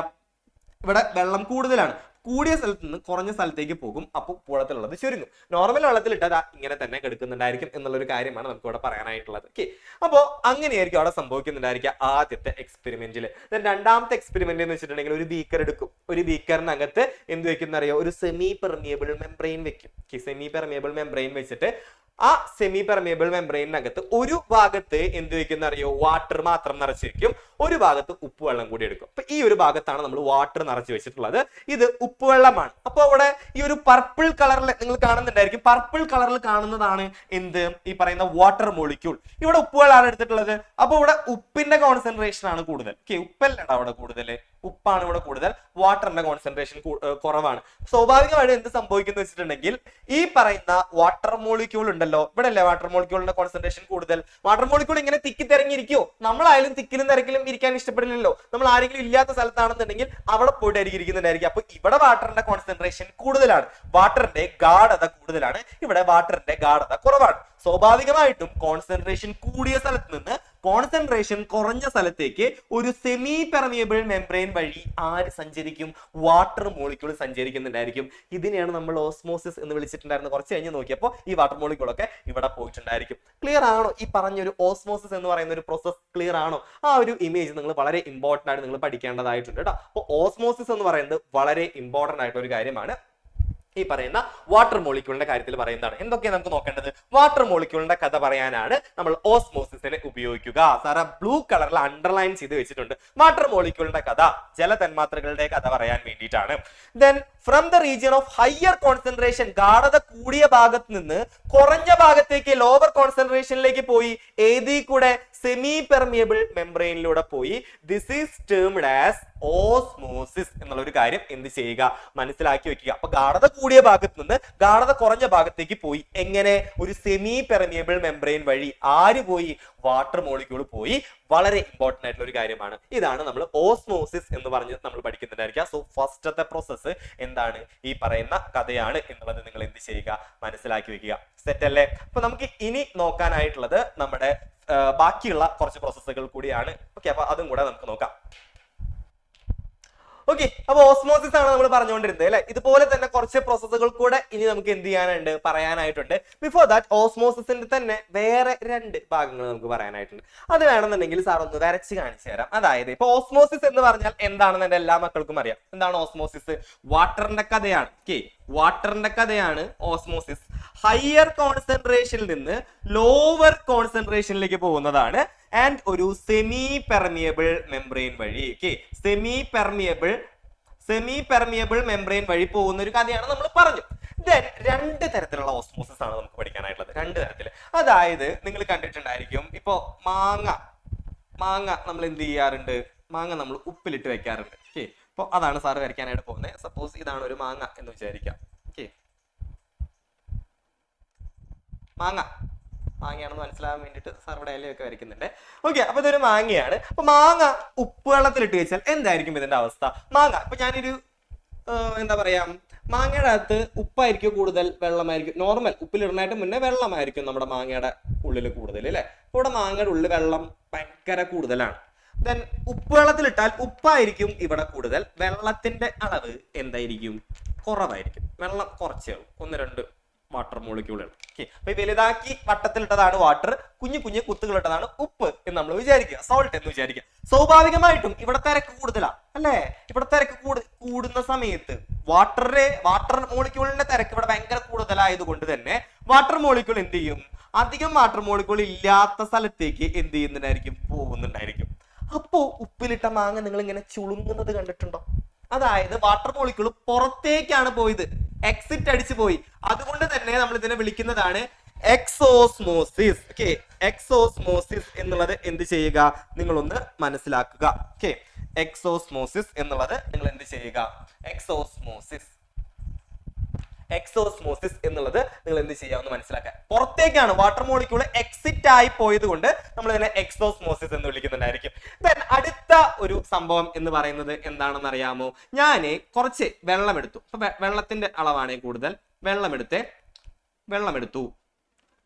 ഇവിടെ വെള്ളം കൂടുതലാണ്. കൂടിയ സ്ഥലത്ത് നിന്ന് കുറഞ്ഞ സ്ഥലത്തേക്ക് പോകും. അപ്പോൾ ഉപ്പുവെള്ളത്തിലുള്ളത് ചുരുങ്ങും. നോർമൽ വെള്ളത്തിൽ ഇട്ടാൽ ഇങ്ങനെ തന്നെ കിടക്കുന്നുണ്ടായിരിക്കും എന്നുള്ളൊരു കാര്യമാണ് നമുക്ക് ഇവിടെ പറയാനായിട്ടുള്ളത്. ഓക്കെ, അപ്പോൾ അങ്ങനെയായിരിക്കും അവിടെ സംഭവിക്കുന്നുണ്ടായിരിക്കുക ആദ്യത്തെ എക്സ്പെരിമെന്റിൽ. രണ്ടാമത്തെ എക്സ്പെരിമെന്റ് എന്ന് വെച്ചിട്ടുണ്ടെങ്കിൽ ഒരു ബീക്കർ എടുക്കും. ഒരു ബീക്കറിനകത്ത് എന്ത് വെക്കുന്ന അറിയോ? ഒരു സെമി പെർമിയബിൾ മെംബ്രെയിൻ വെക്കും. സെമി പെർമിയബിൾ മെംബ്രെയിൻ വെച്ചിട്ട് ആ സെമി പെർമിയബിൾ മെംബ്രെയിനകത്ത് ഒരു ഭാഗത്ത് എന്ത് വെക്കുന്ന അറിയോ? വാട്ടർ മാത്രം നിറച്ചിരിക്കും, ഒരു ഭാഗത്ത് ഉപ്പുവെള്ളം കൂടി എടുക്കും. അപ്പൊ ഈ ഒരു ഭാഗത്താണ് നമ്മൾ വാട്ടർ നിറച്ച് വെച്ചിട്ടുള്ളത്. ഇത് ഉപ്പുവെള്ളമാണ്. അപ്പൊ അവിടെ ഈ ഒരു പർപ്പിൾ കളറിൽ നിങ്ങൾ കാണുന്നുണ്ടായിരിക്കും. പർപ്പിൾ കളറിൽ കാണുന്നതാണ് എന്ത്? ഈ പറയുന്ന വാട്ടർ മോളിക്യൂൾ. ഇവിടെ ഉപ്പുവെള്ളമാണ് എടുത്തിട്ടുള്ളത്. അപ്പൊ ഇവിടെ ഉപ്പിന്റെ കോൺസെൻട്രേഷൻ ആണ് കൂടുതൽ. ഉപ്പല്ലടാ അവിടെ കൂടുതൽ, ഉപ്പാണ് ഇവിടെ കൂടുതൽ, വാട്ടറിന്റെ കോൺസെൻട്രേഷൻ കുറവാണ്. സ്വാഭാവികമായിട്ട് എന്ത് സംഭവിക്കുന്നു വെച്ചിട്ടുണ്ടെങ്കിൽ ഈ പറയുന്ന വാട്ടർ മോളിക്യൂൾ ഉണ്ടല്ലോ, ഇവിടെ അല്ലേ വാട്ടർ മോളിക്യൂളിന്റെ കോൺസെൻട്രേഷൻ കൂടുതൽ. വാട്ടർ മോളിക്യൂൾ ഇങ്ങനെ തിക്കി തിരങ്ങിയിരിക്കുമോ? നമ്മളായാലും തിക്കിലും തിരക്കിലും ഇരിക്കാൻ ഇഷ്ടപ്പെടില്ലല്ലോ. നമ്മൾ ആരെങ്കിലും ഇല്ലാത്ത സ്ഥലത്താണെന്നുണ്ടെങ്കിൽ അവിടെ പോയിട്ടായിരിക്കും ഇരിക്കുന്നുണ്ടായിരിക്കും. അപ്പൊ ഇവിടെ വാട്ടറിന്റെ കോൺസെൻട്രേഷൻ കൂടുതലാണ്, വാട്ടറിന്റെ ഗാഢത കൂടുതലാണ്, ഇവിടെ വാട്ടറിന്റെ ഗാഢത കുറവാണ്. സ്വാഭാവികമായിട്ടും കോൺസെൻട്രേഷൻ കൂടിയ സ്ഥലത്ത് നിന്ന് കോൺസെൻട്രേഷൻ കുറഞ്ഞ സ്ഥലത്തേക്ക് ഒരു സെമി പെർമിയബിൾ മെംബ്രെയിൻ വഴി ആര് സഞ്ചരിക്കും? വാട്ടർ മോളിക്യൂൾ സഞ്ചരിക്കുന്നുണ്ടായിരിക്കും. ഇതിനെയാണ് നമ്മൾ ഓസ്മോസിസ് എന്ന് വിളിച്ചിട്ടുണ്ടായിരുന്നത്. കുറച്ച് കഴിഞ്ഞ് നോക്കിയപ്പോൾ ഈ വാട്ടർ മോളിക്യൂൾ ഒക്കെ ഇവിടെ പോയിട്ടുണ്ടായിരിക്കും. ക്ലിയർ ആണോ ഈ പറഞ്ഞൊരു ഓസ്മോസിസ് എന്ന് പറയുന്ന ഒരു പ്രോസസ്? ക്ലിയർ ആണോ? ആ ഒരു ഇമേജ് നിങ്ങൾ വളരെ ഇമ്പോർട്ടന്റ് ആയിട്ട് നിങ്ങൾ പഠിക്കേണ്ടതായിട്ടുണ്ട് കേട്ടോ. അപ്പോൾ ഓസ്മോസിസ് എന്ന് പറയുന്നത് വളരെ ഇമ്പോർട്ടന്റ് ആയിട്ടുള്ള ഒരു കാര്യമാണ്. ഈ പറയുന്ന വാട്ടർ മോളിക്യൂളിന്റെ കാര്യത്തിൽ പറയുന്നതാണ്. എന്തൊക്കെയാണ് നമുക്ക് നോക്കേണ്ടത്? വാട്ടർ മോളിക്യൂളിന്റെ കഥ പറയാനാണ് നമ്മൾ ഓസ്മോസിസിനെ ഉപയോഗിക്കുക. സാറ ബ്ലൂ കളറിൽ അണ്ടർലൈൻ ചെയ്ത് വെച്ചിട്ടുണ്ട്. വാട്ടർ മോളിക്യൂളിന്റെ കഥ, ജലതന്മാത്രകളുടെ കഥ പറയാൻ വേണ്ടിയിട്ടാണ്. Then from the region of higher concentration, ഗാഢത കൂടിയ ഭാഗത്ത് നിന്ന് കുറഞ്ഞ ഭാഗത്തേക്ക് ലോവർ കോൺസെൻട്രേഷനിലേക്ക് പോയി ഏതിൽ കൂടെ? സെമി പെർമിയബിൾ മെംബ്രെയിനിലൂടെ പോയി. This is termed as osmosis എന്നുള്ള ഒരു കാര്യം എന്ത് ചെയ്യുക? മനസ്സിലാക്കി വെക്കുക. അപ്പൊ ഗാഢത കൂടിയ ഭാഗത്ത് നിന്ന് ഗാഢത കുറഞ്ഞ ഭാഗത്തേക്ക് പോയി. എങ്ങനെ? ഒരു സെമി പെർമിയബിൾ മെംബ്രെയിൻ വഴി. ആര് പോയി? വാട്ടർ മോളിക്യൂൾ പോയി. വളരെ ഇമ്പോർട്ടന്റ് ആയിട്ടുള്ള ഒരു കാര്യമാണ്. ഇതാണ് നമ്മൾ ഓസ്മോസിസ് എന്ന് പറഞ്ഞ് നമ്മൾ പഠിക്കുന്നുണ്ടായിരിക്കുക. സോ ഫസ്റ്റത്തെ പ്രോസസ്സ് എന്താണ്? ഈ പറയുന്ന കഥയാണ് എന്നുള്ളത് നിങ്ങൾ എന്ത് ചെയ്യുക? മനസ്സിലാക്കി വെക്കുക. സെറ്റ് അല്ലേ? അപ്പൊ നമുക്ക് ഇനി നോക്കാനായിട്ടുള്ളത് നമ്മുടെ ബാക്കിയുള്ള കുറച്ച് പ്രോസസ്സുകൾ കൂടിയാണ്. ഓക്കെ, അപ്പൊ അതും കൂടെ നമുക്ക് നോക്കാം. ഓക്കെ, അപ്പൊ ഓസ്മോസിസ് ആണ് നമ്മൾ പറഞ്ഞുകൊണ്ടിരുന്നത് അല്ലെ. ഇതുപോലെ തന്നെ കുറച്ച് പ്രോസസ്സുകൾ കൂടെ ഇനി നമുക്ക് എന്ത് ചെയ്യാനുണ്ട്? പറയാനായിട്ടുണ്ട്. ബിഫോർ ദാറ്റ് ഓസ്മോസിസിന്റെ തന്നെ വേറെ 2 ഭാഗങ്ങൾ നമുക്ക് പറയാനായിട്ടുണ്ട്. അത് വേണമെന്നുണ്ടെങ്കിൽ സാർ ഒന്ന് വരച്ച് കാണിച്ചു തരാം. അതായത് ഇപ്പൊ ഓസ്മോസിസ് എന്ന് പറഞ്ഞാൽ എന്താണെന്ന് എന്റെ എല്ലാ മക്കൾക്കും അറിയാം. എന്താണ് ഓസ്മോസിസ്? വാട്ടറിന്റെ കഥയാണ്. ഓക്കെ, വാട്ടറിന്റെ കഥയാണ് ഓസ്മോസിസ്. ഹയർ കോൺസെൻട്രേഷനിൽ നിന്ന് ലോവർ കോൺസെൻട്രേഷനിലേക്ക് പോകുന്നതാണ്. ആൻഡ് ഒരു സെമി പെർമിയബിൾ മെംബ്രെയിൻ വഴി. ഓക്കെ, സെമി പെർമിയബിൾ മെംബ്രെയിൻ വഴി പോകുന്ന ഒരു കഥയാണ് നമ്മൾ പറഞ്ഞു. ദെൻ 2 തരത്തിലുള്ള ഓസ്മോസിസ് ആണ് നമുക്ക് പഠിക്കാനായിട്ടുള്ളത്. 2 തരത്തിൽ. അതായത് നിങ്ങൾ കണ്ടിട്ടുണ്ടായിരിക്കും, ഇപ്പോ മാങ്ങ നമ്മൾ എന്ത് ചെയ്യാറുണ്ട്? മാങ്ങ നമ്മൾ ഉപ്പിലിട്ട് വെക്കാറുണ്ട്. ഓക്കെ, അപ്പൊ അതാണ് സാറ് വരയ്ക്കാനായിട്ട് പോകുന്നത്. സപ്പോസ് ഇതാണ് ഒരു മാങ്ങ എന്ന് വിചാരിക്കാം. ഓക്കെ, മാങ്ങയാണെന്ന് മനസ്സിലാകാൻ വേണ്ടിയിട്ട് സാർ ഇവിടെ ഇലയൊക്കെ വരയ്ക്കുന്നുണ്ട്. ഓക്കെ, അപ്പൊ ഇതൊരു മാങ്ങയാണ്. അപ്പൊ മാങ്ങ ഉപ്പ് വെള്ളത്തിലിട്ട് വെച്ചാൽ എന്തായിരിക്കും ഇതിന്റെ അവസ്ഥ? മാങ്ങ ഇപ്പൊ ഞാനൊരു എന്താ പറയാ, മാങ്ങയുടെ അകത്ത് ഉപ്പായിരിക്കും കൂടുതൽ, വെള്ളമായിരിക്കും? നോർമൽ ഉപ്പിലിടുന്നതായിട്ട് മുന്നേ വെള്ളമായിരിക്കും നമ്മുടെ മാങ്ങയുടെ ഉള്ളിൽ കൂടുതൽ അല്ലെ. ഇവിടെ മാങ്ങയുടെ ഉള്ളിൽ വെള്ളം ഭയങ്കര കൂടുതലാണ്. ദെൻ ഉപ്പ് വെള്ളത്തിലിട്ടാൽ ഉപ്പായിരിക്കും ഇവിടെ കൂടുതൽ, വെള്ളത്തിന്റെ അളവ് എന്തായിരിക്കും? കുറവായിരിക്കും. വെള്ളം കുറച്ചേ ഉള്ളൂ, 1-2 വാട്ടർ മോളിക്യൂളുകൾ. ഓക്കെ, അപ്പൊ വലുതാക്കി വട്ടത്തിലിട്ടതാണ് വാട്ടർ, കുഞ്ഞു കുത്തുകളിട്ടതാണ് ഉപ്പ് എന്ന് നമ്മൾ വിചാരിക്കുക, സോൾട്ട് എന്ന് വിചാരിക്കുക. സ്വാഭാവികമായിട്ടും ഇവിടെ തിരക്ക് കൂടുതലാണ് അല്ലേ. ഇവിടെ തിരക്ക് കൂടുന്ന സമയത്ത് വാട്ടർ മോളിക്യൂളിന്റെ തിരക്ക് ഇവിടെ ഭയങ്കര കൂടുതലായതുകൊണ്ട് തന്നെ വാട്ടർ മോളിക്യൂൾ എന്ത് ചെയ്യും? അധികം വാട്ടർ മോളിക്യൂൾ ഇല്ലാത്ത സ്ഥലത്തേക്ക് എന്ത് ചെയ്യുന്നുണ്ടായിരിക്കും? പോകുന്നുണ്ടായിരിക്കും. അപ്പോ ഉപ്പിലിട്ട മാങ്ങ നിങ്ങൾ ഇങ്ങനെ ചുളുങ്ങുന്നത് കണ്ടിട്ടുണ്ടോ? അതായത് വാട്ടർ മോളിക്യൂൾ പുറത്തേക്കാണ് പോയത്, എക്സിറ്റ് അടിച്ചു പോയി. അതുകൊണ്ട് തന്നെ നമ്മൾ ഇതിനെ വിളിക്കുന്നതാണ് എക്സോസ്മോസിസ്. ഓക്കെ, എക്സോസ്മോസിസ് എന്നുള്ളത് എന്ത് ചെയ്യുക? നിങ്ങളൊന്ന് മനസ്സിലാക്കുക. ഓക്കെ, എക്സോസ്മോസിസ് എന്നുള്ളത് നിങ്ങൾ എന്ത് ചെയ്യുക? എക്സോസ്മോസിസ് എന്നുള്ളത് നിങ്ങൾ എന്ത് ചെയ്യാമെന്ന് മനസ്സിലാക്കുക. പുറത്തേക്കാണ് വാട്ടർ മോളിക്യൂൾ എക്സിറ്റ് ആയി പോയത് കൊണ്ട് നമ്മൾ ഇതിനെ എക്സോസ്മോസിസ് എന്ന് വിളിക്കുന്നുണ്ടായിരിക്കും. ദെൻ അടുത്ത ഒരു സംഭവം എന്ന് പറയുന്നത് എന്താണെന്ന് അറിയാമോ? ഞാന് കുറച്ച് വെള്ളം എടുത്തു. അപ്പൊ വെള്ളത്തിന്റെ അളവാണ് കൂടുതൽ.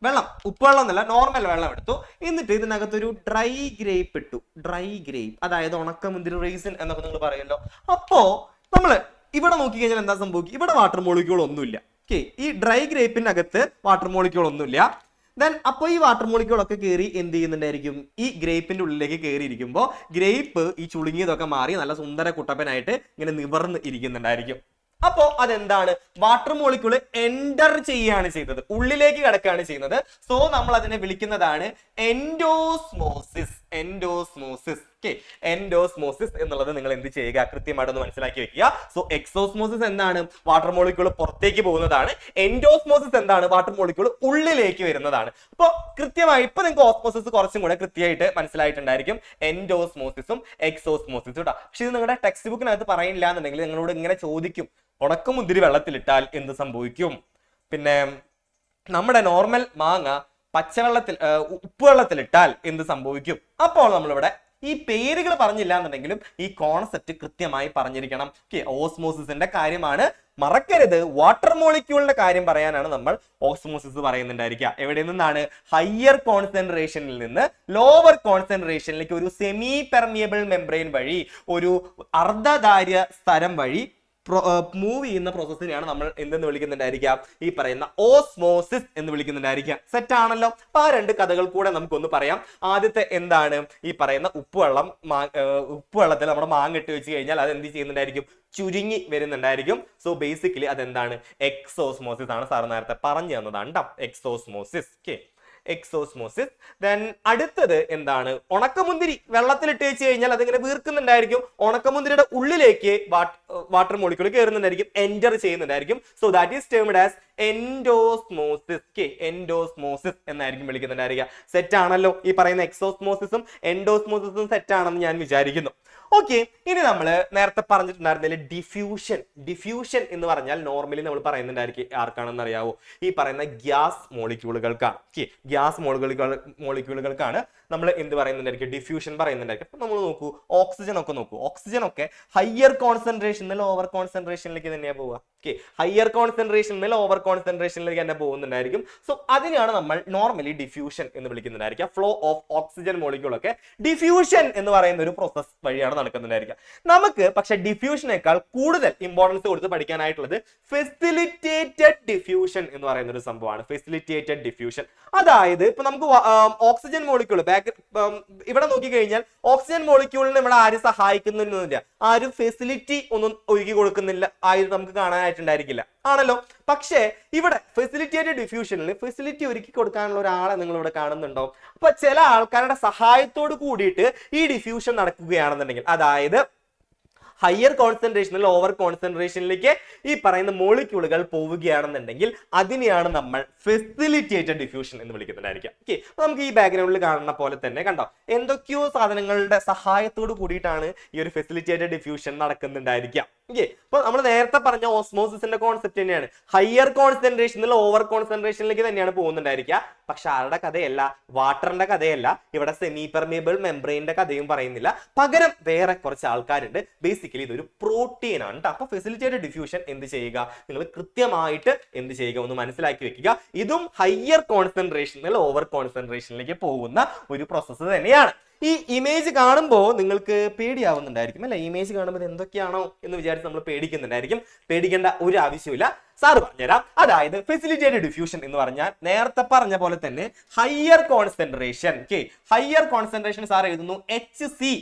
വെള്ളം ഉപ്പുവെള്ളം എന്നല്ല, നോർമൽ വെള്ളം എടുത്തു. എന്നിട്ട് ഇതിനകത്തൊരു ഡ്രൈ ഗ്രേപ്പ് ഇട്ടു. ഡ്രൈ ഗ്രേപ്പ് അതായത് ഉണക്കമുന്തിരി, റീസൺ എന്നൊക്കെ നിങ്ങൾ പറയുമല്ലോ. അപ്പോ നമ്മള് ഇവിടെ നോക്കിക്കഴിഞ്ഞാൽ എന്താ സംഭവിക്കും? ഇവിടെ വാട്ടർ മോളിക്യൂൾ ഒന്നുമില്ല. ഓക്കെ, ഈ ഡ്രൈ ഗ്രേപ്പിന്റെ അകത്ത് വാട്ടർ മോളിക്യൂൾ ഒന്നുമില്ല. ദെൻ അപ്പോൾ ഈ വാട്ടർ മോളിക്യൂൾ ഒക്കെ കയറി എന്ത് ചെയ്യുന്നുണ്ടായിരിക്കും? ഈ ഗ്രേപ്പിന്റെ ഉള്ളിലേക്ക് കയറിയിരിക്കുമ്പോൾ ഗ്രേപ്പ് ഈ ചുളുങ്ങിയതൊക്കെ മാറി നല്ല സുന്ദര കുട്ടപ്പനായിട്ട് ഇങ്ങനെ നിവർന്ന് ഇരിക്കുന്നുണ്ടായിരിക്കും. അപ്പോ അതെന്താണ്? വാട്ടർ മോളിക്യൂൾ എൻറ്റർ ചെയ്യാണ് ചെയ്തത്, ഉള്ളിലേക്ക് കിടക്കുകയാണ് ചെയ്യുന്നത്. സോ നമ്മൾ അതിനെ വിളിക്കുന്നതാണ് എൻഡോസ്മോസിസ്. എൻഡോസ്മോസിസ് എന്നുള്ളത് നിങ്ങൾ എന്ത് ചെയ്യുക? കൃത്യമായിട്ടൊന്ന് മനസ്സിലാക്കി വെക്കുക. സോ എക്സോസ്മോസിസ് എന്താണ്? വാട്ടർ മോളിക്യൂൾ പുറത്തേക്ക് പോകുന്നതാണ്. എൻഡോസ്മോസിസ് എന്താണ്? വാട്ടർ മോളിക്യൂൾ ഉള്ളിലേക്ക് വരുന്നതാണ്. അപ്പോൾ കൃത്യമായി ഇപ്പൊ നിങ്ങൾക്ക് ഓസ്മോസിസ് കുറച്ചും കൂടെ കൃത്യമായിട്ട് മനസ്സിലായിട്ടുണ്ടായിരിക്കും, എൻഡോസ്മോസിസും എക്സോസ്മോസിസും കേട്ടോ. പക്ഷെ ഇത് നിങ്ങളുടെ ടെക്സ്റ്റ് ബുക്കിനകത്ത് പറയില്ല എന്നുണ്ടെങ്കിൽ നിങ്ങളോട് ഇങ്ങനെ ചോദിക്കും, ഉണക്കമുന്തിരി വെള്ളത്തിലിട്ടാൽ എന്ത് സംഭവിക്കും? പിന്നെ നമ്മുടെ നോർമൽ മാങ്ങ പച്ചവെള്ളത്തിൽ ഉപ്പുവെള്ളത്തിലിട്ടാൽ എന്ത് സംഭവിക്കും? അപ്പോൾ നമ്മളിവിടെ ഈ പേരുകൾ പറഞ്ഞില്ല എന്നുണ്ടെങ്കിലും ഈ കോൺസെപ്റ്റ് കൃത്യമായി പറഞ്ഞിരിക്കണം. ഓസ്മോസിസിന്റെ കാര്യമാണ്, മറക്കരുത്. വാട്ടർ മോളിക്യൂളിന്റെ കാര്യം പറയാനാണ് നമ്മൾ ഓസ്മോസിസ് പറയുന്നുണ്ടായിരിക്കുക. എവിടെ നിന്നാണ്? ഹയർ കോൺസെൻട്രേഷനിൽ നിന്ന് ലോവർ കോൺസെൻട്രേഷനിലേക്ക് ഒരു സെമി പെർമിയബിൾ മെംബ്രെയിൻ വഴി, ഒരു അർദ്ധധാര്യ സ്ഥലം വഴി മൂവ് ചെയ്യുന്ന പ്രോസസ്സിനെയാണ് നമ്മൾ എന്തെന്ന് വിളിക്കുന്നുണ്ടായിരിക്കാം, ഈ പറയുന്ന ഓസ്മോസിസ് എന്ന് വിളിക്കുന്നുണ്ടായിരിക്കാം. സെറ്റ് ആണല്ലോ. അപ്പൊ ആ രണ്ട് കഥകൾ കൂടെ നമുക്കൊന്ന് പറയാം. ആദ്യത്തെ എന്താണ്, ഈ പറയുന്ന ഉപ്പുവെള്ളത്തിൽ നമ്മുടെ മാങ്ങ ഇട്ട് വെച്ച് കഴിഞ്ഞാൽ അത് എന്ത് ചെയ്യുന്നുണ്ടായിരിക്കും, ചുരുങ്ങി വരുന്നുണ്ടായിരിക്കും. സോ ബേസിക്കലി അതെന്താണ്, എക്സോസ്മോസിസ് ആണ്. സാർ നേരത്തെ പറഞ്ഞു തന്നതാണ് കേട്ടോ, എക്സോസ്മോസിസ്. ഓക്കെ, എക്സോസ്മോസിസ്. ദെൻ അടുത്തത് എന്താണ്, ഉണക്കമുന്തിരി വെള്ളത്തിലിട്ട് വെച്ച് കഴിഞ്ഞാൽ അതിങ്ങനെ വീർക്കുന്നുണ്ടായിരിക്കും. ഉണക്കമുന്തിരിയുടെ ഉള്ളിലേക്ക് വാട്ടർ മോളിക്യൂൾ കയറുന്നുണ്ടായിരിക്കും, എൻറ്റർ ചെയ്യുന്നുണ്ടായിരിക്കും. So that is termed as endosmosis. Endosmosis എന്നായിരിക്കും വിളിക്കുന്നുണ്ടായിരിക്കുക. സെറ്റ് ആണല്ലോ. ഈ പറയുന്ന എക്സോസ്മോസിസും എൻഡോസ്മോസിസും സെറ്റ് ആണെന്ന് ഞാൻ വിചാരിക്കുന്നു. ഓക്കെ, ഇനി നമ്മൾ നേരത്തെ പറഞ്ഞിട്ടുണ്ടായിരുന്നില്ല ഡിഫ്യൂഷൻ. ഡിഫ്യൂഷൻ എന്ന് പറഞ്ഞാൽ നോർമലി നമ്മൾ പറയുന്നുണ്ടായിരിക്കും ആർക്കാണെന്ന് അറിയാവോ, ഈ പറയുന്ന ഗ്യാസ് മോളിക്യൂളുകൾക്കാണ്. ഓക്കെ, ഗ്യാസ് മോളിക്യൂളുകൾക്കാണ് നമ്മൾ എന്ത് പറയുന്നുണ്ടായിരിക്കും, ഡിഫ്യൂഷൻ പറയുന്നുണ്ടായിരിക്കും. അപ്പൊ നമ്മൾ നോക്കൂ, ഓക്സിജൻ ഒക്കെ നോക്കൂ. ഓക്സിജൻ ഒക്കെ ഹയർ കോൺസെൻട്രേഷൻ ലോവർ കോൺസെൻട്രേഷനിലേക്ക് തന്നെയാണ് പോവുക. ഓക്കെ, ഹയർ കോൺസെൻട്രേഷൻ ലോവർ കോൺസെൻട്രേഷനിലേക്ക് തന്നെ പോകുന്നുണ്ടായിരിക്കും. സോ അതിനാണ് നമ്മൾ നോർമലി ഡിഫ്യൂഷൻ എന്ന് വിളിക്കുന്നുണ്ടായിരിക്കുക. ഫ്ലോ ഓഫ് ഓക്സിജൻ മോളിക്യൂൾ ഒക്കെ ഡിഫ്യൂഷൻ എന്ന് പറയുന്ന ഒരു പ്രോസസ് വഴിയാണ് നടക്കുന്നുണ്ടായിരിക്കുക. നമുക്ക് പക്ഷെ ഡിഫ്യൂഷനേക്കാൾ കൂടുതൽ ഇമ്പോർട്ടൻസ് കൊടുത്ത് പഠിക്കാനായിട്ടുള്ളത് ഫെസിലിറ്റേറ്റഡ് ഡിഫ്യൂഷൻ എന്ന് പറയുന്ന ഒരു സംഭവമാണ്. ഫെസിലിറ്റേറ്റഡ് ഡിഫ്യൂഷൻ, അതായത് ഇപ്പൊ നമുക്ക് ഓക്സിജൻ മോളിക്യൂൾ ഇവിടെ നോക്കിക്കഴിഞ്ഞാൽ ഓക്സിജൻ മോളിക്യൂളിന് ഇവിടെ ആരും സഹായിക്കുന്നില്ല, ആരും ഫെസിലിറ്റി ഒന്നും ഒരുക്കി കൊടുക്കുന്നില്ല, ആരും നമുക്ക് കാണാനായിട്ടുണ്ടായിരിക്കില്ല ആണല്ലോ. പക്ഷേ ഇവിടെ ഫെസിലിറ്റേറ്റഡ് ഡിഫ്യൂഷനിൽ ഫെസിലിറ്റി ഒരുക്കി കൊടുക്കാനുള്ള ഒരാളെ നിങ്ങൾ ഇവിടെ കാണുന്നുണ്ടോ? അപ്പൊ ചില ആൾക്കാരുടെ സഹായത്തോട് കൂടിയിട്ട് ഈ ഡിഫ്യൂഷൻ നടക്കുകയാണെന്നുണ്ടെങ്കിൽ, അതായത് ഹയർ കോൺസെൻട്രേഷൻ ലോവർ കോൺസെൻട്രേഷനിലേക്ക് ഈ പറയുന്ന മോളിക്യൂളുകൾ പോവുകയാണെന്നുണ്ടെങ്കിൽ അതിനെയാണ് നമ്മൾ ഫെസിലിറ്റേറ്റഡ് ഡിഫ്യൂഷൻ എന്ന് വിളിക്കുന്നുണ്ടായിരിക്കാം. ഓക്കെ, അപ്പൊ നമുക്ക് ഈ ബാക്ക്ഗ്രൗണ്ടിൽ കാണുന്ന പോലെ തന്നെ കണ്ടോ, എന്തൊക്കെയോ സാധനങ്ങളുടെ സഹായത്തോട് കൂടിയിട്ടാണ് ഈ ഒരു ഫെസിലിറ്റേറ്റഡ് ഡിഫ്യൂഷൻ നടക്കുന്നുണ്ടായിരിക്കാം. ഓക്കെ, അപ്പൊ നമ്മൾ നേരത്തെ പറഞ്ഞ ഓസ്മോസിസിന്റെ കോൺസെപ്റ്റ് തന്നെയാണ്. ഹയർ കോൺസെൻട്രേഷൻ ലോവർ കോൺസെൻട്രേഷനിലേക്ക് തന്നെയാണ് പോകുന്നുണ്ടായിരിക്കുക. പക്ഷെ ആരുടെ കഥയല്ല, വാട്ടറിന്റെ കഥയല്ല, ഇവിടെ സെമി പെർമിയബിൾ മെംബ്രെയിന്റെ കഥയും പറയുന്നില്ല. പകരം വേറെ കുറച്ച് ആൾക്കാരുണ്ട്. ബേസിക്കലി ഇതൊരു പ്രോട്ടീൻ ആണ് കേട്ടോ. അപ്പൊ ഫെസിലിറ്റേറ്റഡ് ഡിഫ്യൂഷൻ എന്ത് ചെയ്യുക, നിങ്ങൾ കൃത്യമായിട്ട് എന്ത് ചെയ്യുക, ഒന്ന് മനസ്സിലാക്കി വെക്കുക. ഇതും ഹയർ കോൺസെൻട്രേഷൻ ലോവർ കോൺസെൻട്രേഷനിലേക്ക് പോകുന്ന ഒരു പ്രോസസ്സ് തന്നെയാണ്. ഈ ഇമേജ് കാണുമ്പോൾ നിങ്ങൾക്ക് പേടിയാവുന്നുണ്ടായിരിക്കും അല്ലെ? ഇമേജ് കാണുമ്പോൾ എന്തൊക്കെയാണോ എന്ന് വിചാരിച്ച് നമ്മൾ പേടിക്കുന്നുണ്ടായിരിക്കും. പേടിക്കേണ്ട ഒരു ആവശ്യമില്ല, സാർ പറഞ്ഞുതരാം. അതായത് ഫെസിലിറ്റേറ്റഡ് ഡിഫ്യൂഷൻ എന്ന് പറഞ്ഞാൽ നേരത്തെ പറഞ്ഞ പോലെ തന്നെ higher concentration. Higher concentration sir എഴുതുന്നു HC.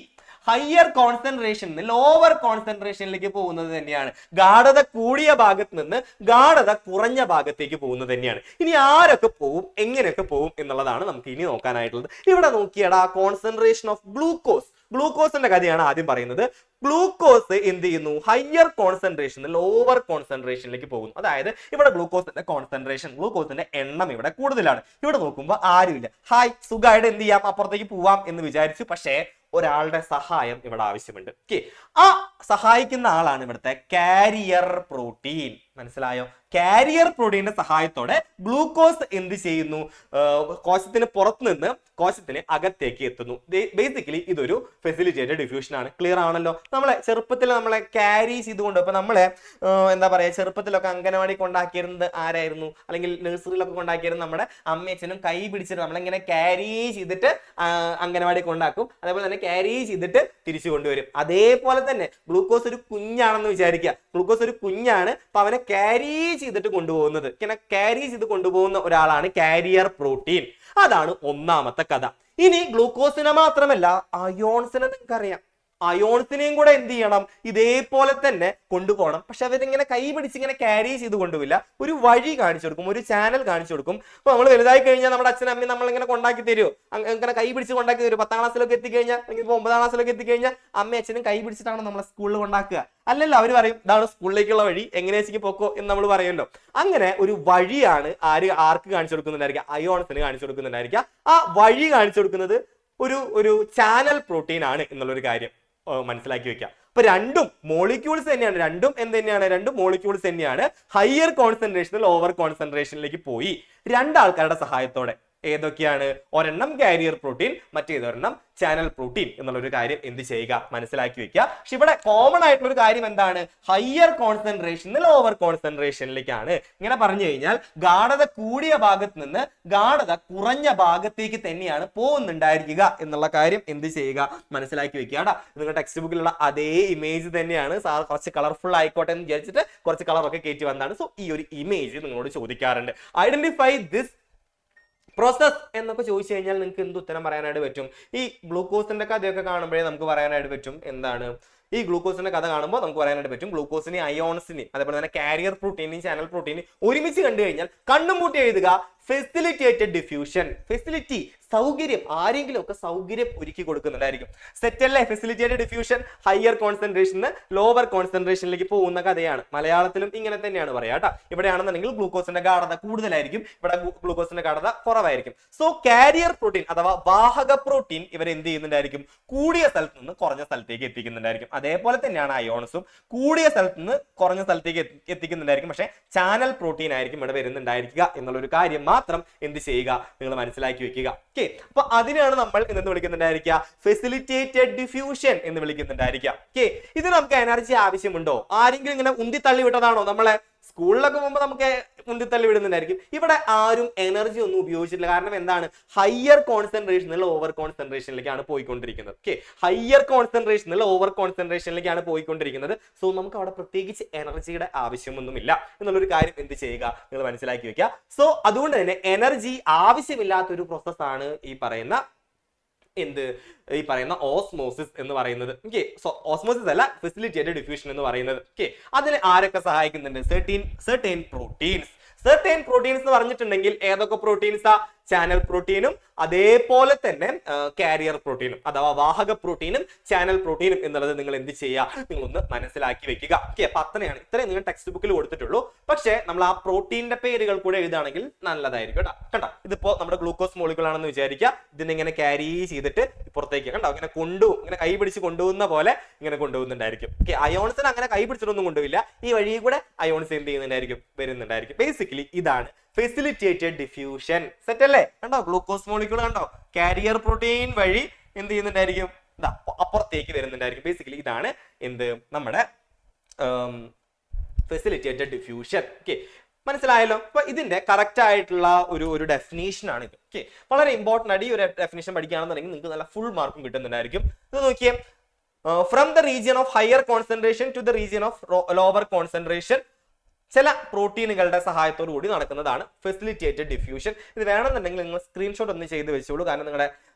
ഹയർ കോൺസെൻട്രേഷൻ ലോവർ കോൺസെൻട്രേഷനിലേക്ക് പോകുന്നത് തന്നെയാണ്. ഗാഢത കൂടിയ ഭാഗത്ത് നിന്ന് ഗാഢത കുറഞ്ഞ ഭാഗത്തേക്ക് പോകുന്നത് തന്നെയാണ്. ഇനി ആരൊക്കെ പോവും, എങ്ങനെയൊക്കെ പോവും എന്നുള്ളതാണ് നമുക്ക് ഇനി നോക്കാനായിട്ടുള്ളത്. ഇവിടെ നോക്കിയടാ, കോൺസെൻട്രേഷൻ ഓഫ് ഗ്ലൂക്കോസ്. ഗ്ലൂക്കോസിന്റെ കഥയാണ് ആദ്യം പറയുന്നത്. ഗ്ലൂക്കോസ് എന്ത് ചെയ്യുന്നു, ഹയർ കോൺസെൻട്രേഷൻ ലോവർ കോൺസെൻട്രേഷനിലേക്ക് പോകുന്നു. അതായത് ഇവിടെ ഗ്ലൂക്കോസിന്റെ കോൺസെൻട്രേഷൻ, ഗ്ലൂക്കോസിന്റെ എണ്ണം ഇവിടെ കൂടുതലാണ്. ഇവിടെ നോക്കുമ്പോൾ ആരുമില്ല, ഹായ് സുഖമായിട്ട് എന്ത് ചെയ്യാം, അപ്പുറത്തേക്ക് പോവാം എന്ന് വിചാരിച്ചു. പക്ഷേ ഒരാളുടെ സഹായം ഇവിടെ ആവശ്യമുണ്ട്. ഓക്കെ, ആ സഹായിക്കുന്ന ആളാണ് ഇവിടുത്തെ കാരിയർ പ്രോട്ടീൻ. മനസ്സിലായോ? കാരിയർ പ്രോട്ടീന്റെ സഹായത്തോടെ ഗ്ലൂക്കോസ് എന്ത് ചെയ്യുന്നു, കോശത്തിന് പുറത്തു നിന്ന് കോശത്തിന് അകത്തേക്ക് എത്തുന്നു. ബേസിക്കലി ഇതൊരു ഫെസിലിറ്റേറ്റഡ് ഡിഫ്യൂഷൻ ആണ്. ക്ലിയർ ആണല്ലോ? നമ്മളെ ചെറുപ്പത്തിൽ നമ്മളെ ക്യാരി ചെയ്തുകൊണ്ട്, ഇപ്പൊ നമ്മളെ എന്താ പറയാ, ചെറുപ്പത്തിലൊക്കെ അംഗനവാടി കൊണ്ടാക്കിയിരുന്നത് ആരായിരുന്നു, അല്ലെങ്കിൽ നഴ്സറിയിലൊക്കെ കൊണ്ടാക്കിയിരുന്നത് നമ്മുടെ അമ്മയച്ഛനും കൈ പിടിച്ചിട്ട് നമ്മളിങ്ങനെ ക്യാരി ചെയ്തിട്ട് അംഗനവാടി കൊണ്ടാക്കും. അതേപോലെ തന്നെ ക്യാരി ചെയ്തിട്ട് തിരിച്ചു കൊണ്ടുവരും. അതേപോലെ തന്നെ ഗ്ലൂക്കോസ് ഒരു കുഞ്ഞാണെന്ന് വിചാരിക്കുക. ഗ്ലൂക്കോസ് ഒരു കുഞ്ഞാണ്, അപ്പൊ അവനെ ക്യാരി ചെയ്തിട്ട് കൊണ്ടുപോകുന്നത്, ഇങ്ങനെ ക്യാരി ചെയ്ത് കൊണ്ടുപോകുന്ന ഒരാളാണ് കാരിയർ പ്രോട്ടീൻ. അതാണ് ഒന്നാമത്തെ കഥ. ഇനി ഗ്ലൂക്കോസിനെ മാത്രമല്ല, അയോൺസിനെ നിങ്ങൾക്കറിയാം. അയോൺസിനെയും കൂടെ എന്ത് ചെയ്യണം, ഇതേപോലെ തന്നെ കൊണ്ടുപോകണം. പക്ഷെ അവരിങ്ങനെ കൈ പിടിച്ച് ഇങ്ങനെ ക്യാരി ചെയ്ത് കൊണ്ടുപോയില്ല, ഒരു വഴി കാണിച്ചു കൊടുക്കും, ഒരു ചാനൽ കാണിച്ചു കൊടുക്കും. അപ്പൊ നമ്മൾ വലുതായി കഴിഞ്ഞാൽ നമ്മുടെ അച്ഛനും അമ്മയും നമ്മളിങ്ങനെ കൊണ്ടാക്കി തരുമോ, ഇങ്ങനെ കൈ പിടിച്ച് കൊണ്ടാക്കി തരും. 10ാം ക്ലാസ്സിലൊക്കെ എത്തിക്കഴിഞ്ഞാൽ, അല്ലെങ്കിൽ 9ാം ക്ലാസ്സിലൊക്കെ എത്തിക്കഴിഞ്ഞാൽ അമ്മയും അച്ഛനും കൈ പിടിച്ചിട്ടാണ് നമ്മളെ സ്കൂളിൽ കൊണ്ടാക്കുക. അല്ലല്ലോ, അവർ പറയും ഇതാണ് സ്കൂളിലേക്കുള്ള വഴി, എങ്ങനെയാ പോക്കോ എന്ന് നമ്മൾ പറയുമല്ലോ. അങ്ങനെ ഒരു വഴിയാണ് ആർക്ക് കാണിച്ചു കൊടുക്കുന്നുണ്ടായിരിക്കുക, അയോൺസിന് കാണിച്ചു കൊടുക്കുന്നുണ്ടായിരിക്കുക. ആ വഴി കാണിച്ചു കൊടുക്കുന്നത് ഒരു ചാനൽ പ്രോട്ടീൻ ആണ് എന്നുള്ളൊരു കാര്യം മനസ്സിലാക്കി വെക്കാം. അപ്പൊ രണ്ടും മോളിക്യൂൾസ് തന്നെയാണ്, രണ്ടും മോളിക്യൂൾസ് തന്നെയാണ്. ഹയർ കോൺസെൻട്രേഷൻ ലോവർ കോൺസെൻട്രേഷനിലേക്ക് പോയി രണ്ടാൾക്കാരുടെ സഹായത്തോടെ. ഏതൊക്കെയാണ്? ഒരെണ്ണം കാരിയർ പ്രോട്ടീൻ, മറ്റേതൊരെണ്ണം ചാനൽ പ്രോട്ടീൻ എന്നുള്ളൊരു കാര്യം എന്ത് ചെയ്യുക, മനസ്സിലാക്കി വെക്കുക. പക്ഷെ ഇവിടെ കോമൺ ആയിട്ടുള്ള ഒരു കാര്യം എന്താണ്? ഹയർ കോൺസെൻട്രേഷൻ ലോവർ കോൺസെൻട്രേഷനിലേക്കാണ്. ഇങ്ങനെ പറഞ്ഞു കഴിഞ്ഞാൽ ഗാഢത കൂടിയ ഭാഗത്ത് നിന്ന് ഗാഢത കുറഞ്ഞ ഭാഗത്തേക്ക് തന്നെയാണ് പോകുന്നുണ്ടായിരിക്കുക എന്നുള്ള കാര്യം എന്ത് ചെയ്യുക, മനസ്സിലാക്കി വെക്കുക. നിങ്ങളുടെ ടെക്സ്റ്റ് ബുക്കിലുള്ള അതേ ഇമേജ് തന്നെയാണ്. സാർ കുറച്ച് കളർഫുൾ ആയിക്കോട്ടെ എന്ന് വിചാരിച്ചിട്ട് കുറച്ച് കളറൊക്കെ കയറ്റി വന്നതാണ്. സോ ഈ ഒരു ഇമേജ് നിങ്ങളോട് ചോദിക്കാറുണ്ട്. ഐഡന്റിഫൈ ദിസ് പ്രോസസ് എന്നൊക്കെ ചോദിച്ചു കഴിഞ്ഞാൽ നിങ്ങൾക്ക് എന്ത് ഉത്തരം പറയാനായിട്ട് പറ്റും? ഈ ഗ്ലൂക്കോസിന്റെ കഥയൊക്കെ കാണുമ്പോഴേ നമുക്ക് പറയാനായിട്ട് പറ്റും എന്താണ്, ഈ ഗ്ലൂക്കോസിന്റെ കഥ കാണുമ്പോൾ നമുക്ക് പറയാനായിട്ട് പറ്റും ഗ്ലൂക്കോസിനെയും അയോൺസിനെയും അതേപോലെ തന്നെ കാരിയർ പ്രോട്ടീനെയും ചാനൽ പ്രോട്ടീനെയും ഒരുമിച്ച് കണ്ടു കഴിഞ്ഞാൽ കണ്ണും പൂട്ടി എഴുതുക ഫെസിലിറ്റേറ്റഡ് ഡിഫ്യൂഷൻ. ഫെസിലിറ്റി, സൗകര്യം, ആരെങ്കിലും ഒക്കെ സൗകര്യം ഒരുക്കി കൊടുക്കുന്നുണ്ടായിരിക്കും. സെറ്റ് അല്ലേ? Facilitated diffusion higher concentration lower കോൺസെൻട്രേഷനിലേക്ക് പോകുന്ന കഥയാണ്. മലയാളത്തിലും ഇങ്ങനെ തന്നെയാണ് പറയാ കേട്ടോ. ഇവിടെയാണെന്നുണ്ടെങ്കിൽ ഗ്ലൂക്കോസിന്റെ ഗാഢത കൂടുതലായിരിക്കും, ഇവിടെ ഗ്ലൂക്കോസിന്റെ ഗാഢത കുറവായിരിക്കും. സോ കാരിയർ പ്രോട്ടീൻ അഥവാ വാഹക പ്രോട്ടീൻ ഇവർ എന്ത് ചെയ്യുന്നുണ്ടായിരിക്കും? കൂടിയ സ്ഥലത്ത് നിന്ന് കുറഞ്ഞ സ്ഥലത്തേക്ക് എത്തിക്കുന്നുണ്ടായിരിക്കും. അതേപോലെ തന്നെയാണ് അയോൺസും കൂടിയ സ്ഥലത്ത് നിന്ന് കുറഞ്ഞ സ്ഥലത്തേക്ക് എത്തിക്കുന്നുണ്ടായിരിക്കും. പക്ഷെ ചാനൽ പ്രോട്ടീൻ ആയിരിക്കും ഇവിടെ വരുന്നുണ്ടായിരിക്കുക എന്നുള്ളൊരു കാര്യം മാത്രം എന്ത് ചെയ്യുക, നിങ്ങൾ മനസ്സിലാക്കി വെക്കുക. ഓക്കെ, അപ്പൊ അതിനാണ് നമ്മൾ എന്ന് വിളിക്കുന്നുണ്ടായിരിക്കുക ഫെസിലിറ്റേറ്റഡ് ഡിഫ്യൂഷൻ എന്ന് വിളിക്കുന്നുണ്ടായിരിക്കുക. ഓക്കെ, ഇത് നമുക്ക് എനർജി ആവശ്യമുണ്ടോ? ആരെങ്കിലും ഇങ്ങനെ ഉന്തിത്തള്ളി വിട്ടതാണോ? നമ്മളെ സ്കൂളിലൊക്കെ പോകുമ്പോൾ നമുക്ക് ഉന്തിത്തള്ളി വിടുന്നുണ്ടായിരിക്കും. ഇവിടെ ആരും എനർജി ഒന്നും ഉപയോഗിച്ചിട്ടില്ല. കാരണം എന്താണ്? ഹയർ കോൺസെൻട്രേഷൻ ലോവർ കോൺസെൻട്രേഷനിലേക്കാണ് പോയിക്കൊണ്ടിരിക്കുന്നത്. ഓക്കെ, ഹയർ കോൺസെൻട്രേഷൻ ലോവർ കോൺസെൻട്രേഷനിലേക്കാണ് പോയിക്കൊണ്ടിരിക്കുന്നത്. സോ നമുക്ക് അവിടെ പ്രത്യേകിച്ച് എനർജിയുടെ ആവശ്യമൊന്നുമില്ല എന്നുള്ളൊരു കാര്യം എന്ത് ചെയ്യുക, നിങ്ങൾ മനസ്സിലാക്കി വെക്കുക. സോ അതുകൊണ്ട് തന്നെ എനർജി ആവശ്യമില്ലാത്തൊരു പ്രോസസ്സാണ് ഈ പറയുന്ന ഓസ്മോസിസ് എന്ന് പറയുന്നത്. ഓക്കെ, സോ ഓസ്മോസിസ് അല്ല, ഫെസിലിറ്റേറ്റഡ് ഡിഫ്യൂഷൻ എന്ന് പറയുന്നത്. ഓക്കെ, അതിന് ആരൊക്കെ സഹായിക്കുന്നുണ്ട്? സെർട്ടൈൻ പ്രോട്ടീൻസ് എന്ന് പറഞ്ഞിട്ടുണ്ടെങ്കിൽ ഏതൊക്കെ പ്രോട്ടീൻസാ? ചാനൽ പ്രോട്ടീനും അതേപോലെ തന്നെ കാരിയർ പ്രോട്ടീനും അഥവാ വാഹക പ്രോട്ടീനും ചാനൽ പ്രോട്ടീനും എന്നുള്ളത് നിങ്ങൾ എന്ത് ചെയ്യുക, നിങ്ങളൊന്ന് മനസ്സിലാക്കി വെക്കുക. ഓക്കെ, അപ്പൊ അത്രയാണ്, ഇത്രയും നിങ്ങൾ ടെക്സ്റ്റ് ബുക്കിൽ കൊടുത്തിട്ടുള്ളൂ. പക്ഷേ നമ്മൾ ആ പ്രോട്ടീന്റെ പേരുകൾ കൂടെ എഴുതുകയാണെങ്കിൽ നല്ലതായിരിക്കും കേട്ടോ. കണ്ടോ, ഇതിപ്പോ നമ്മുടെ ഗ്ലൂക്കോസ് മോളിക്യൂൾ ആണെന്ന് വിചാരിക്കുക. ഇതിനെ ക്യാരി ചെയ്തിട്ട് പുറത്തേക്ക് കണ്ടോ ഇങ്ങനെ ഇങ്ങനെ കൈ പിടിച്ച് കൊണ്ടുപോകുന്ന പോലെ ഇങ്ങനെ കൊണ്ടുപോകുന്നുണ്ടായിരിക്കും. ഓക്കെ, അയോൺസിന് അങ്ങനെ കൈ പിടിച്ചിട്ടൊന്നും കൊണ്ടുപോയില്ല. ഈ വഴി കൂടെ അയോൺസ് എന്ത് ചെയ്യുന്നുണ്ടായിരിക്കും, വരുന്നുണ്ടായിരിക്കും. ബേസിക്കലി ഇതാണ് ഫെസിലിറ്റേറ്റഡ് ഡിഫ്യൂഷൻ. സെറ്റ് അല്ലേ? കണ്ടോ, ഗ്ലൂക്കോസ് മോളിക്യൂൾ കണ്ടോ കാരിയർ പ്രോട്ടീൻ വഴി എന്ത് ചെയ്യുന്നുണ്ടായിരിക്കും, അപ്പുറത്തേക്ക് വരുന്നുണ്ടായിരിക്കും. ബേസിക്കലി ഇതാണ് എന്ത് നമ്മുടെ ഫെസിലിറ്റേറ്റഡ് ഡിഫ്യൂഷൻ. ഓക്കെ, മനസ്സിലായല്ലോ? അപ്പൊ ഇതിന്റെ കറക്റ്റ് ആയിട്ടുള്ള ഒരു ഡെഫിനേഷൻ ആണ് ഇത്. ഓക്കെ, വളരെ ഇമ്പോർട്ടന്റ് ആയിട്ട് ഈ ഒരു ഡെഫിനേഷൻ പഠിക്കുകയാണെന്നുണ്ടെങ്കിൽ നിങ്ങൾക്ക് നല്ല ഫുൾ മാർക്കും കിട്ടുന്നുണ്ടായിരിക്കും. ഇത് നോക്കിയേ, from the region of higher concentration to the region of lower concentration ചില പ്രോട്ടീനുകളുടെ സഹായത്തോടു കൂടി നടക്കുന്നതാണ് ഫെസിലിറ്റേറ്റഡ് ഡിഫ്യൂഷൻ. ഇത് വേണമെന്നുണ്ടെങ്കിൽ നിങ്ങൾ സ്ക്രീൻഷോട്ട് ഒന്ന് ചെയ്ത് വെച്ചോളൂ. കാരണം നിങ്ങളുടെ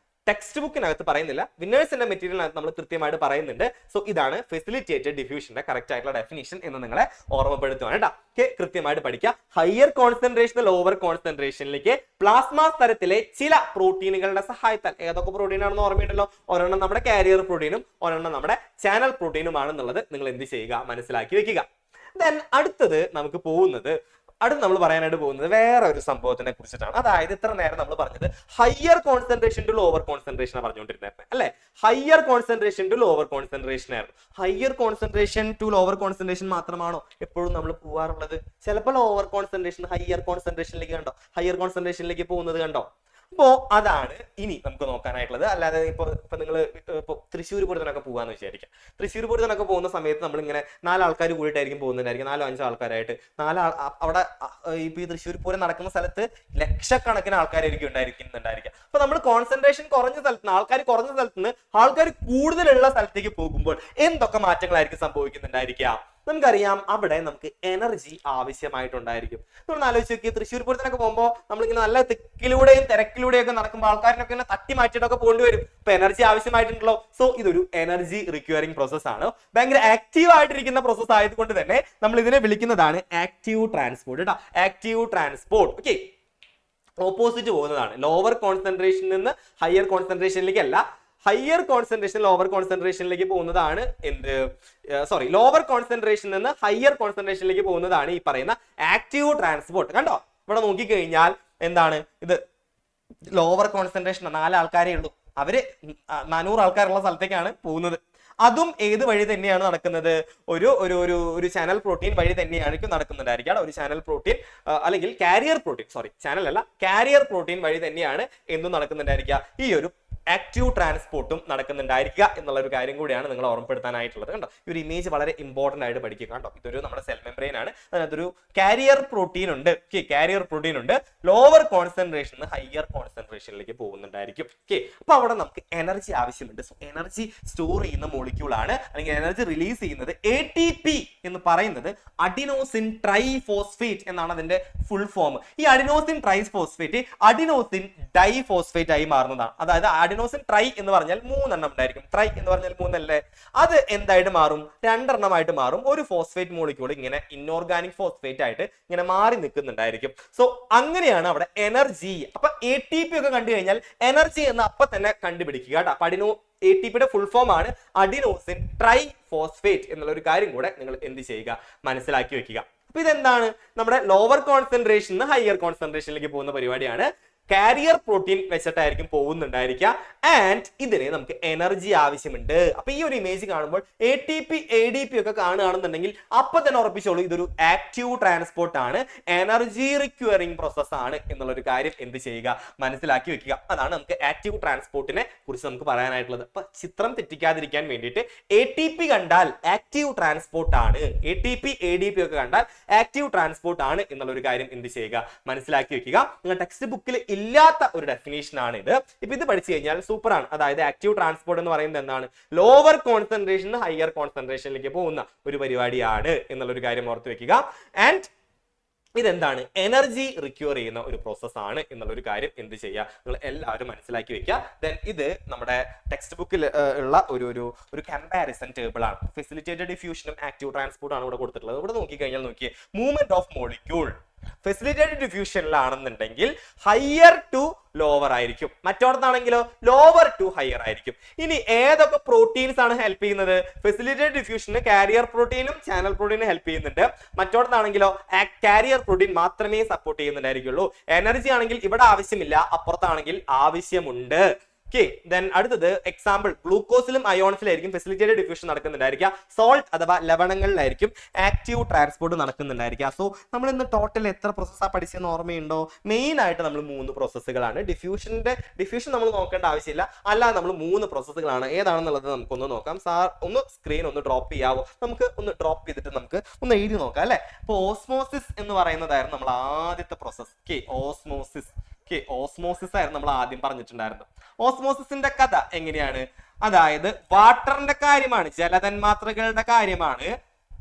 ടെക്സ്റ്റ് ബുക്കിനകത്ത് പറയുന്നില്ല, വിന്നേഴ്സിന്റെ മെറ്റീരിയലിനകത്ത് നമ്മൾ കൃത്യമായിട്ട് പറയുന്നുണ്ട്. സോ ഇതാണ് ഫെസിലിറ്റേറ്റഡ് ഡിഫ്യൂഷന്റെ കറക്റ്റ് ആയിട്ടുള്ള ഡെഫിനിഷൻ എന്ന് നിങ്ങളെ ഓർമ്മപ്പെടുത്തുവാണ് കേട്ടോ. ഓക്കെ, കൃത്യമായിട്ട് പഠിക്കുക. ഹയർ കോൺസെൻട്രേഷൻ ലോവർ കോൺസെൻട്രേഷനിലേക്ക് പ്ലാസ്മ തരത്തിലെ ചില പ്രോട്ടീനുകളുടെ സഹായത്താൽ, ഏതൊക്കെ പ്രോട്ടീൻ ആണെന്ന് ഓർമ്മയുണ്ടല്ലോ, ഒരെണ്ണം നമ്മുടെ കാരിയർ പ്രോട്ടീനും ഒരെണ്ണം നമ്മുടെ ചാനൽ പ്രോട്ടീനും ആണെന്നുള്ളത് നിങ്ങൾ എന്ത് ചെയ്യുക, മനസ്സിലാക്കി വെക്കുക. ദെൻ അടുത്തത് നമ്മൾ പറയാനായിട്ട് പോകുന്നത് വേറെ ഒരു സംഭവത്തിനെ കുറിച്ചിട്ടാണ്. അതായത് ഇത്ര നേരം നമ്മൾ പറഞ്ഞത് higher concentration to lower concentration പറഞ്ഞുകൊണ്ടിരുന്നത് അല്ലെ. Higher concentration to lower concentration ആയിരുന്നു. Higher concentration to lower concentration മാത്രമാണോ എപ്പോഴും നമ്മൾ പോവാറുള്ളത്? ചിലപ്പോൾ ലോവർ കോൺസെൻട്രേഷൻ ഹയർ കോൺസെൻട്രേഷനിലേക്ക് കണ്ടോ, ഹയർ കോൺസെൻട്രേഷനിലേക്ക് പോകുന്നത് കണ്ടോ. അപ്പോ അതാണ് ഇനി നമുക്ക് നോക്കാനായിട്ടുള്ളത്. അല്ലാതെ ഇപ്പൊ നിങ്ങൾ ഇപ്പൊ തൃശ്ശൂർ പൂരത്തിനൊക്കെ പോകാന്ന് വിചാരിക്കാം. തൃശ്ശൂർ പൂരത്തിനൊക്കെ പോകുന്ന സമയത്ത് നമ്മൾ ഇങ്ങനെ 4 ആൾക്കാർ കൂടിയിട്ടായിരിക്കും പോകുന്നുണ്ടായിരിക്കും, 4-5 ആൾക്കാരായിട്ട്. അവിടെ ഇപ്പൊ ഈ തൃശ്ശൂർ പൂരം നടക്കുന്ന സ്ഥലത്ത് ലക്ഷക്കണക്കിന് ആൾക്കാരായിരിക്കും ഉണ്ടായിരിക്കുന്നുണ്ടായിരിക്കുക. അപ്പൊ നമ്മൾ കോൺസെൻട്രേഷൻ കുറഞ്ഞ സ്ഥലത്ത് നിന്ന്, ആൾക്കാർ കുറഞ്ഞ സ്ഥലത്ത് നിന്ന് ആൾക്കാർ കൂടുതലുള്ള സ്ഥലത്തേക്ക് പോകുമ്പോൾ എന്തൊക്കെ മാറ്റങ്ങളായിരിക്കും സംഭവിക്കുന്നുണ്ടായിരിക്കുക? നമുക്കറിയാം, അവിടെ നമുക്ക് എനർജി ആവശ്യമായിട്ടുണ്ടായിരിക്കും. നമ്മൾ ആലോചിച്ച് നോക്കി, തൃശ്ശൂർ പൂരത്തിനൊക്കെ പോകുമ്പോൾ നമ്മളിങ്ങനെ നല്ല തിക്കിലൂടെയും തിരക്കിലൂടെയും ഒക്കെ നടക്കുമ്പോൾ ആൾക്കാരിനൊക്കെ ഇങ്ങനെ തട്ടി മാറ്റിയിട്ടൊക്കെ പോകേണ്ടി വരും. ഇപ്പൊ എനർജി ആവശ്യമായിട്ടുണ്ടല്ലോ. സോ ഇതൊരു എനർജി റിക്വയറിംഗ് പ്രോസസ് ആണ്. ഭയങ്കര ആക്റ്റീവ് ആയിട്ടിരിക്കുന്ന പ്രോസസ് ആയതുകൊണ്ട് തന്നെ നമ്മൾ ഇതിനെ വിളിക്കുന്നതാണ് ആക്റ്റീവ് ട്രാൻസ്പോർട്ട് കേട്ടോ. Active transport. ഓക്കെ, ഓപ്പോസിറ്റ് പോകുന്നതാണ്. ലോവർ കോൺസെൻട്രേഷനിൽ നിന്ന് ഹയർ കോൺസെൻട്രേഷനിലേക്ക് അല്ല, ഹയർ കോൺസെൻട്രേഷൻ ലോവർ കോൺസെൻട്രേഷനിലേക്ക് പോകുന്നതാണ് ലോവർ കോൺസെൻട്രേഷനിൽ നിന്ന് ഹയർ കോൺസെൻട്രേഷനിലേക്ക് പോകുന്നതാണ് ഈ പറയുന്ന ആക്റ്റീവ് ട്രാൻസ്പോർട്ട്. കണ്ടോ, ഇവിടെ നോക്കിക്കഴിഞ്ഞാൽ എന്താണ് ഇത്? ലോവർ കോൺസെൻട്രേഷൻ 4 ആൾക്കാരേ ഉള്ളൂ. അവര് 400 ആൾക്കാരുള്ള സ്ഥലത്തേക്കാണ് പോകുന്നത്. അതും ഏത് വഴി തന്നെയാണ് നടക്കുന്നത്? ഒരു ഒരു ഒരു ഒരു ചാനൽ പ്രോട്ടീൻ വഴി തന്നെയായിരിക്കും നടക്കുന്നുണ്ടായിരിക്കുക. ഒരു ചാനൽ പ്രോട്ടീൻ അല്ലെങ്കിൽ കാരിയർ പ്രോട്ടീൻ, സോറി ചാനൽ അല്ല, കാരിയർ പ്രോട്ടീൻ വഴി തന്നെയാണ് എന്തും നടക്കുന്നുണ്ടായിരിക്കുക, ഈ ഒരു ആക്റ്റീവ് ട്രാൻസ്പോർട്ടും നടക്കുന്നുണ്ടായിരിക്കുക എന്നുള്ള ഒരു കാര്യം കൂടിയാണ് നിങ്ങൾ ഓർമ്മപ്പെടുത്താനായിട്ടുള്ളത്. കണ്ടോ, ഈ ഒരു ഇമേജ് വളരെ ഇമ്പോർട്ടന്റ് ആയിട്ട് പഠിക്കുക. കണ്ടോ, ഇതൊരു നമ്മുടെ സെൽ മെംബ്രെയിൻ ആണ്, അതിനകത്തൊരു കാരിയർ പ്രോട്ടീൻ ഉണ്ട്. കാരിയർ പ്രോട്ടീൻ ഉണ്ട്, ലോവർ കോൺസെൻട്രേഷൻ ഹയർ കോൺസെൻട്രേഷനിലേക്ക് പോകുന്നുണ്ടായിരിക്കും. അപ്പൊ അവിടെ നമുക്ക് എനർജി ആവശ്യമുണ്ട്. സോ എനർജി സ്റ്റോർ ചെയ്യുന്ന മോളിക്യൂൾ ആണ്, അല്ലെങ്കിൽ എനർജി റിലീസ് ചെയ്യുന്നത് ATP എന്ന് പറയുന്നത് അഡിനോസിൻ ട്രൈഫോസ്ഫേറ്റ് എന്നാണ് അതിന്റെ ഫുൾ ഫോം. ഈ അഡിനോസിൻ ട്രൈഫോസ്ഫേറ്റ് അഡിനോസിൻ ഡൈഫോസ്ഫേറ്റ് ആയി മാറുന്നതാണ്. അതായത് അഡിനോസിൻ ട്രൈ എന്ന് പറഞ്ഞാൽ 3 എണ്ണം ഉണ്ടായിരിക്കും, ട്രൈ എന്ന് പറഞ്ഞാൽ 3 അല്ലേ, അത് എന്തായിട്ട് മാറും? 2 എണ്ണമായിട്ട് മാറും. ഒരു ഫോസ്ഫേറ്റ് മോളിക്യൂൾ ഇങ്ങനെ ഇൻഓർഗാനിക് ഫോസ്ഫേറ്റ് ആയിട്ട് ഇങ്ങനെ മാറി നിൽക്കുന്നുണ്ടായിരിക്കും. സോ അങ്ങനെയാണ് അവിടെ എനർജി. അപ്പൊ ATP ഒക്കെ കണ്ടു കഴിഞ്ഞാൽ എനർജി എന്ന് അപ്പൊ തന്നെ കണ്ടുപിടിക്കുക കേട്ടോ. ATPയുടെ ഫുൾ ഫോം ആണ് അഡിനോസിൻ ട്രൈഫോസ്ഫേറ്റ് എന്നുള്ള ഒരു കാര്യം കൂടെ നിങ്ങൾ എന്ത് ചെയ്യുക, മനസ്സിലാക്കി വെക്കുക. അപ്പൊ ഇതെന്താണ്? നമ്മുടെ ലോവർ കോൺസെൻട്രേഷൻ ഹയർ കോൺസെൻട്രേഷനിലേക്ക് പോകുന്ന പരിപാടിയാണ്. കാരിയർ പ്രോട്ടീൻ വെച്ചിട്ടായിരിക്കും പോകുന്നുണ്ടായിരിക്കുക. ആൻഡ് ഇതിന് നമുക്ക് എനർജി ആവശ്യമുണ്ട്. അപ്പൊ ഈ ഒരു ഇമേജ് കാണുമ്പോൾ ATP ADP ഒക്കെ കാണുകയാണെന്നുണ്ടെങ്കിൽ അപ്പൊ തന്നെ ഉറപ്പിച്ചോളൂ ഇതൊരു ആക്റ്റീവ് ട്രാൻസ്പോർട്ട് ആണ്, എനർജി റിക്വയറിംഗ് പ്രോസസ് ആണ് എന്നുള്ളൊരു കാര്യം എന്ത് ചെയ്യുക, മനസ്സിലാക്കി വെക്കുക. അതാണ് നമുക്ക് ആക്റ്റീവ് ട്രാൻസ്പോർട്ടിനെ കുറിച്ച് നമുക്ക് പറയാനായിട്ടുള്ളത്. അപ്പൊ ചിത്രം തെറ്റിക്കാതിരിക്കാൻ വേണ്ടിയിട്ട് ATP കണ്ടാൽ ആക്റ്റീവ് ട്രാൻസ്പോർട്ട് ആണ്, ATP ADP ഒക്കെ കണ്ടാൽ ആക്റ്റീവ് ട്രാൻസ്പോർട്ട് ആണ് എന്നുള്ളൊരു കാര്യം എന്ത് ചെയ്യുക, മനസ്സിലാക്കി വെക്കുക. നിങ്ങൾ ടെക്സ്റ്റ് ബുക്കിൽ ഇല്ലാത്ത ഒരു ഡെഫിനേഷൻ ആണ് ഇത്. ഇപ്പൊ ഇത് പഠിച്ചു കഴിഞ്ഞാൽ സൂപ്പർ ആണ്. അതായത് ആക്റ്റീവ് ട്രാൻസ്പോർട്ട് എന്ന് പറയുന്നത് എന്താണ്? ലോവർ കോൺസെൻട്രേഷൻ ഹയർ കോൺസെൻട്രേഷനിലേക്ക് പോകുന്ന ഒരു പരിപാടിയാണ് എന്നുള്ളൊരു കാര്യം ഓർത്ത് വെക്കുക. ആൻഡ് ഇതെന്താണ്? എനർജി റിക്വയർ ചെയ്യുന്ന ഒരു പ്രോസസ് ആണ് എന്നുള്ളൊരു കാര്യം എന്ത് ചെയ്യുക, നിങ്ങൾ എല്ലാവരും മനസ്സിലാക്കി വെക്കുക. ദെൻ ഇത് നമ്മുടെ ടെക്സ്റ്റ് ബുക്കിൽ ഉള്ള ഒരു കമ്പാരിസൺ ടേബിൾ ആണ്. ഫെസിലിറ്റേറ്റഡ് ഡിഫ്യൂഷനും ആക്റ്റീവ് ട്രാൻസ്പോർട്ടും ആണ് ഇവിടെ കൊടുത്തിട്ടുള്ളത്. ഇവിടെ നോക്കിക്കഴിഞ്ഞാൽ നോക്കിയേ, മൂവ്മെന്റ് ഓഫ് മോളിക്യൂൾ ഫെസിലിറ്റേറ്റഡ് ഡിഫ്യൂഷനിലാണെന്നുണ്ടെങ്കിൽ ഹയർ ടു ലോവർ ആയിരിക്കും, മറ്റോടത്താണെങ്കിലോ ലോവർ ടു ഹയർ ആയിരിക്കും. ഇനി ഏതൊക്കെ പ്രോട്ടീൻസ് ആണ് ഹെൽപ്പ് ചെയ്യുന്നത്? ഫെസിലിറ്റേറ്റഡ് ഡിഫ്യൂഷന് കാരിയർ പ്രോട്ടീനും ചാനൽ പ്രോട്ടീനും ഹെൽപ്പ് ചെയ്യുന്നുണ്ട്. മറ്റോടത്താണെങ്കിലോ കാരിയർ പ്രോട്ടീൻ മാത്രമേ സപ്പോർട്ട് ചെയ്യുന്നുണ്ടായിരിക്കുള്ളൂ. എനർജി ആണെങ്കിൽ ഇവിടെ ആവശ്യമില്ല, അപ്പുറത്താണെങ്കിൽ ആവശ്യമുണ്ട്. ദെൻ അടുത്തത് എക്സാമ്പിൾ, ഗ്ലൂക്കോസിലും അയോൺസിലായിരിക്കും ഫെസിലിറ്റേറ്റഡ് ഡിഫ്യൂഷൻ നടക്കുന്നുണ്ടായിരിക്കുക. സോൾട്ട് അഥവാ ലവണങ്ങളിലായിരിക്കും ആക്റ്റീവ് ട്രാൻസ്പോർട്ട് നടക്കുന്നുണ്ടായിരിക്കുക. സോ നമ്മൾ ഇന്ന് ടോട്ടൽ എത്ര പ്രോസസ്സാണ് പഠിച്ചെന്ന് ഓർമ്മയുണ്ടോ? മെയിൻ ആയിട്ട് നമ്മൾ 3 പ്രോസസ്സുകളാണ്. ഡിഫ്യൂഷൻ നമ്മൾ നോക്കേണ്ട ആവശ്യമില്ല, അല്ലാതെ നമ്മൾ 3 പ്രോസസ്സുകളാണ്. ഏതാണെന്നുള്ളത് നമുക്കൊന്ന് നോക്കാം. സാർ ഒന്ന് സ്ക്രീൻ ഒന്ന് ഡ്രോപ്പ് ചെയ്യാവോ? നമുക്ക് ഒന്ന് ഡ്രോപ്പ് ചെയ്തിട്ട് നമുക്ക് ഒന്ന് എഴുതി നോക്കാം അല്ലെ. അപ്പൊ ഓസ്മോസിസ് എന്ന് പറയുന്നതായിരുന്നു നമ്മൾ ആദ്യത്തെ പ്രോസസ്. ഓസ്മോസിസ് ആയിരുന്നു നമ്മൾ ആദ്യം പറഞ്ഞിട്ടുണ്ടായിരുന്നത്. ഓസ്മോസിന്റെ കഥ എങ്ങനെയാണ്? അതായത് വാട്ടറിന്റെ കാര്യമാണ്, ജലതന്മാത്രകളുടെ കാര്യമാണ്.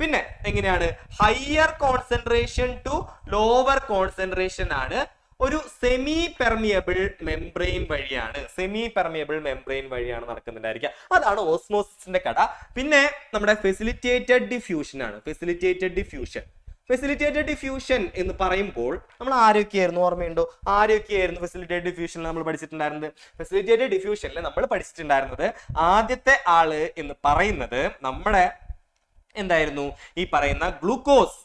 പിന്നെ എങ്ങനെയാണ്? Higher concentration to lower concentration ആണ്. ഒരു സെമി പെർമിയബിൾ മെംബ്രെയിൻ വഴിയാണ് നടക്കുന്നുണ്ടായിരിക്കുക. അതാണ് ഓസ്മോസിന്റെ കഥ. പിന്നെ നമ്മുടെ ഫെസിലിറ്റേറ്റഡ് ഡിഫ്യൂഷൻ ആണ്. ഫെസിലിറ്റേറ്റഡ് ഡിഫ്യൂഷൻ എന്ന് പറയുമ്പോൾ നമ്മൾ ആരൊക്കെയായിരുന്നു, ഓർമ്മയുണ്ടോ? ആരൊക്കെയായിരുന്നു ഫെസിലിറ്റേറ്റഡ് ഡിഫ്യൂഷനിൽ നമ്മൾ പഠിച്ചിട്ടുണ്ടായിരുന്നത്? ഫെസിലിറ്റേറ്റഡ് ഡിഫ്യൂഷനിൽ നമ്മൾ പഠിച്ചിട്ടുണ്ടായിരുന്നത് ആദ്യത്തെ ആള് എന്ന് പറയുന്നത് നമ്മുടെ എന്തായിരുന്നു? ഈ പറയുന്ന ഗ്ലൂക്കോസ്,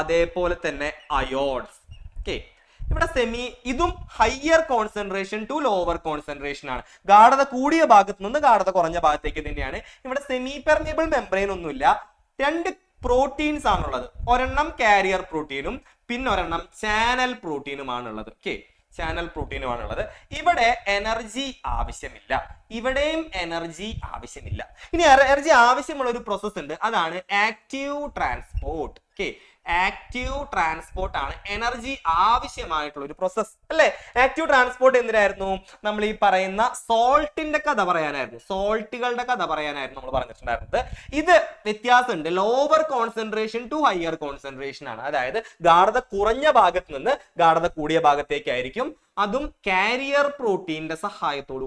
അതേപോലെ തന്നെ അയോൺസ്. ഇവിടെ ഇതും higher concentration to lower concentration ആണ്. ഗാഢത കൂടിയ ഭാഗത്ത് നിന്ന് ഗാഢത കുറഞ്ഞ ഭാഗത്തേക്ക് തന്നെയാണ്. ഇവിടെ സെമി പെർമിയബിൾ മെംബ്രെയിൻ ഒന്നുമില്ല. 2 പ്രോട്ടീൻസ് ആണുള്ളത്. ഒരെണ്ണം കാരിയർ പ്രോട്ടീനും പിന്നെ ഒരെണ്ണം ചാനൽ പ്രോട്ടീനുമാണുള്ളത്. ഇവിടെ എനർജി ആവശ്യമില്ല, ഇവിടെയും എനർജി ആവശ്യമില്ല. ഇനി എനർജി ആവശ്യമുള്ള ഒരു പ്രോസസ് ഉണ്ട്, അതാണ് ആക്റ്റീവ് ട്രാൻസ്പോർട്ട്. ആക്റ്റീവ് ട്രാൻസ്പോർട്ട് ആണ് എനർജി ആവശ്യമായിട്ടുള്ള ഒരു പ്രോസസ് അല്ലെ. ആക്റ്റീവ് ട്രാൻസ്പോർട്ട് എന്തിനായിരുന്നു? നമ്മൾ ഈ പറയുന്ന സോൾട്ടുകളുടെ കഥ പറയാനായിരുന്നു നമ്മൾ പറഞ്ഞിട്ടുണ്ടായിരുന്നത്. ഇത് വ്യത്യാസമുണ്ട്. Lower concentration to higher concentration ആണ്. അതായത് ഗാഢത കുറഞ്ഞ ഭാഗത്ത് നിന്ന് ഗാഢത കൂടിയ ഭാഗത്തേക്കായിരിക്കും. അതും കാരിയർ പ്രോട്ടീന്റെ സഹായത്തോട്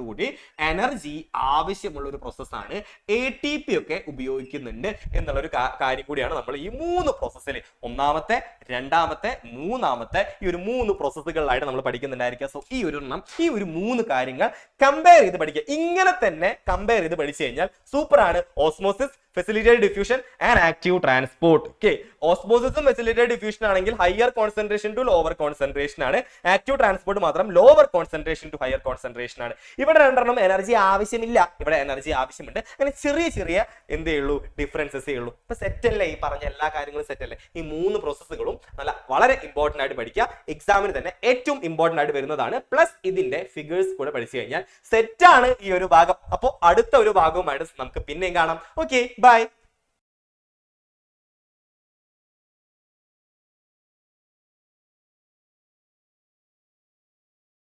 കൂടി എനർജി ആവശ്യമുള്ള ഒരു പ്രോസസ്സാണ്. ATP ഒക്കെ ഉപയോഗിക്കുന്നുണ്ട് എന്നുള്ളൊരു കാര്യം കൂടിയാണ് നമ്മൾ ഈ 3 പ്രോസസ്സിൽ, ഒന്നാമത്തെ, രണ്ടാമത്തെ മൂന്നാമത്തെ ഈ ഒരു 3 പ്രോസസ്സുകളിലായിട്ട് നമ്മൾ പഠിക്കുന്നുണ്ടായിരിക്കുക. സോ ഈ ഒരു 3 കാര്യങ്ങൾ കമ്പയർ ചെയ്ത് പഠിക്കുക. ഇങ്ങനെ തന്നെ കമ്പയർ ചെയ്ത് പഠിച്ചു കഴിഞ്ഞാൽ സൂപ്പർ ആണ്. Osmosis, facilitated diffusion and active transport. Okay, ഓസ്മോസിസും ഫെസിലിറ്റേറ്റഡ് ഡിഫ്യൂഷൻ ആണെങ്കിൽ higher concentration to lower concentration ആണ്. ആക്റ്റീവ് ട്രാൻസ്പോർട്ട് മാത്രം lower concentration to higher concentration ആണ്. ഇവിടെ രണ്ടെണ്ണം എനർജി ആവശ്യമില്ല, ഇവിടെ എനർജി ആവശ്യമുണ്ട്. അങ്ങനെ ചെറിയ ചെറിയ എന്തേ ഉള്ളൂ, ഡിഫറൻസസേ ഉള്ളൂ. ഇപ്പൊ സെറ്റ് അല്ലേ, ഈ പറഞ്ഞ എല്ലാ കാര്യങ്ങളും സെറ്റ് അല്ലേ? ഈ 3 പ്രോസസ്സുകളും വളരെ ഇമ്പോർട്ടന്റ് ആയിട്ട് പഠിക്കുക. എക്സാമിന് തന്നെ ഏറ്റവും ഇമ്പോർട്ടന്റ് ആയിട്ട് വരുന്നതാണ്. പ്ലസ് ഇതിന്റെ ഫിഗേഴ്സ് കൂടെ പഠിച്ചു കഴിഞ്ഞാൽ സെറ്റ് ആണ് ഈ ഒരു ഭാഗം. അപ്പോൾ അടുത്ത ഒരു ഭാഗവുമായിട്ട് നമുക്ക് പിന്നെയും കാണാം. Okay, by.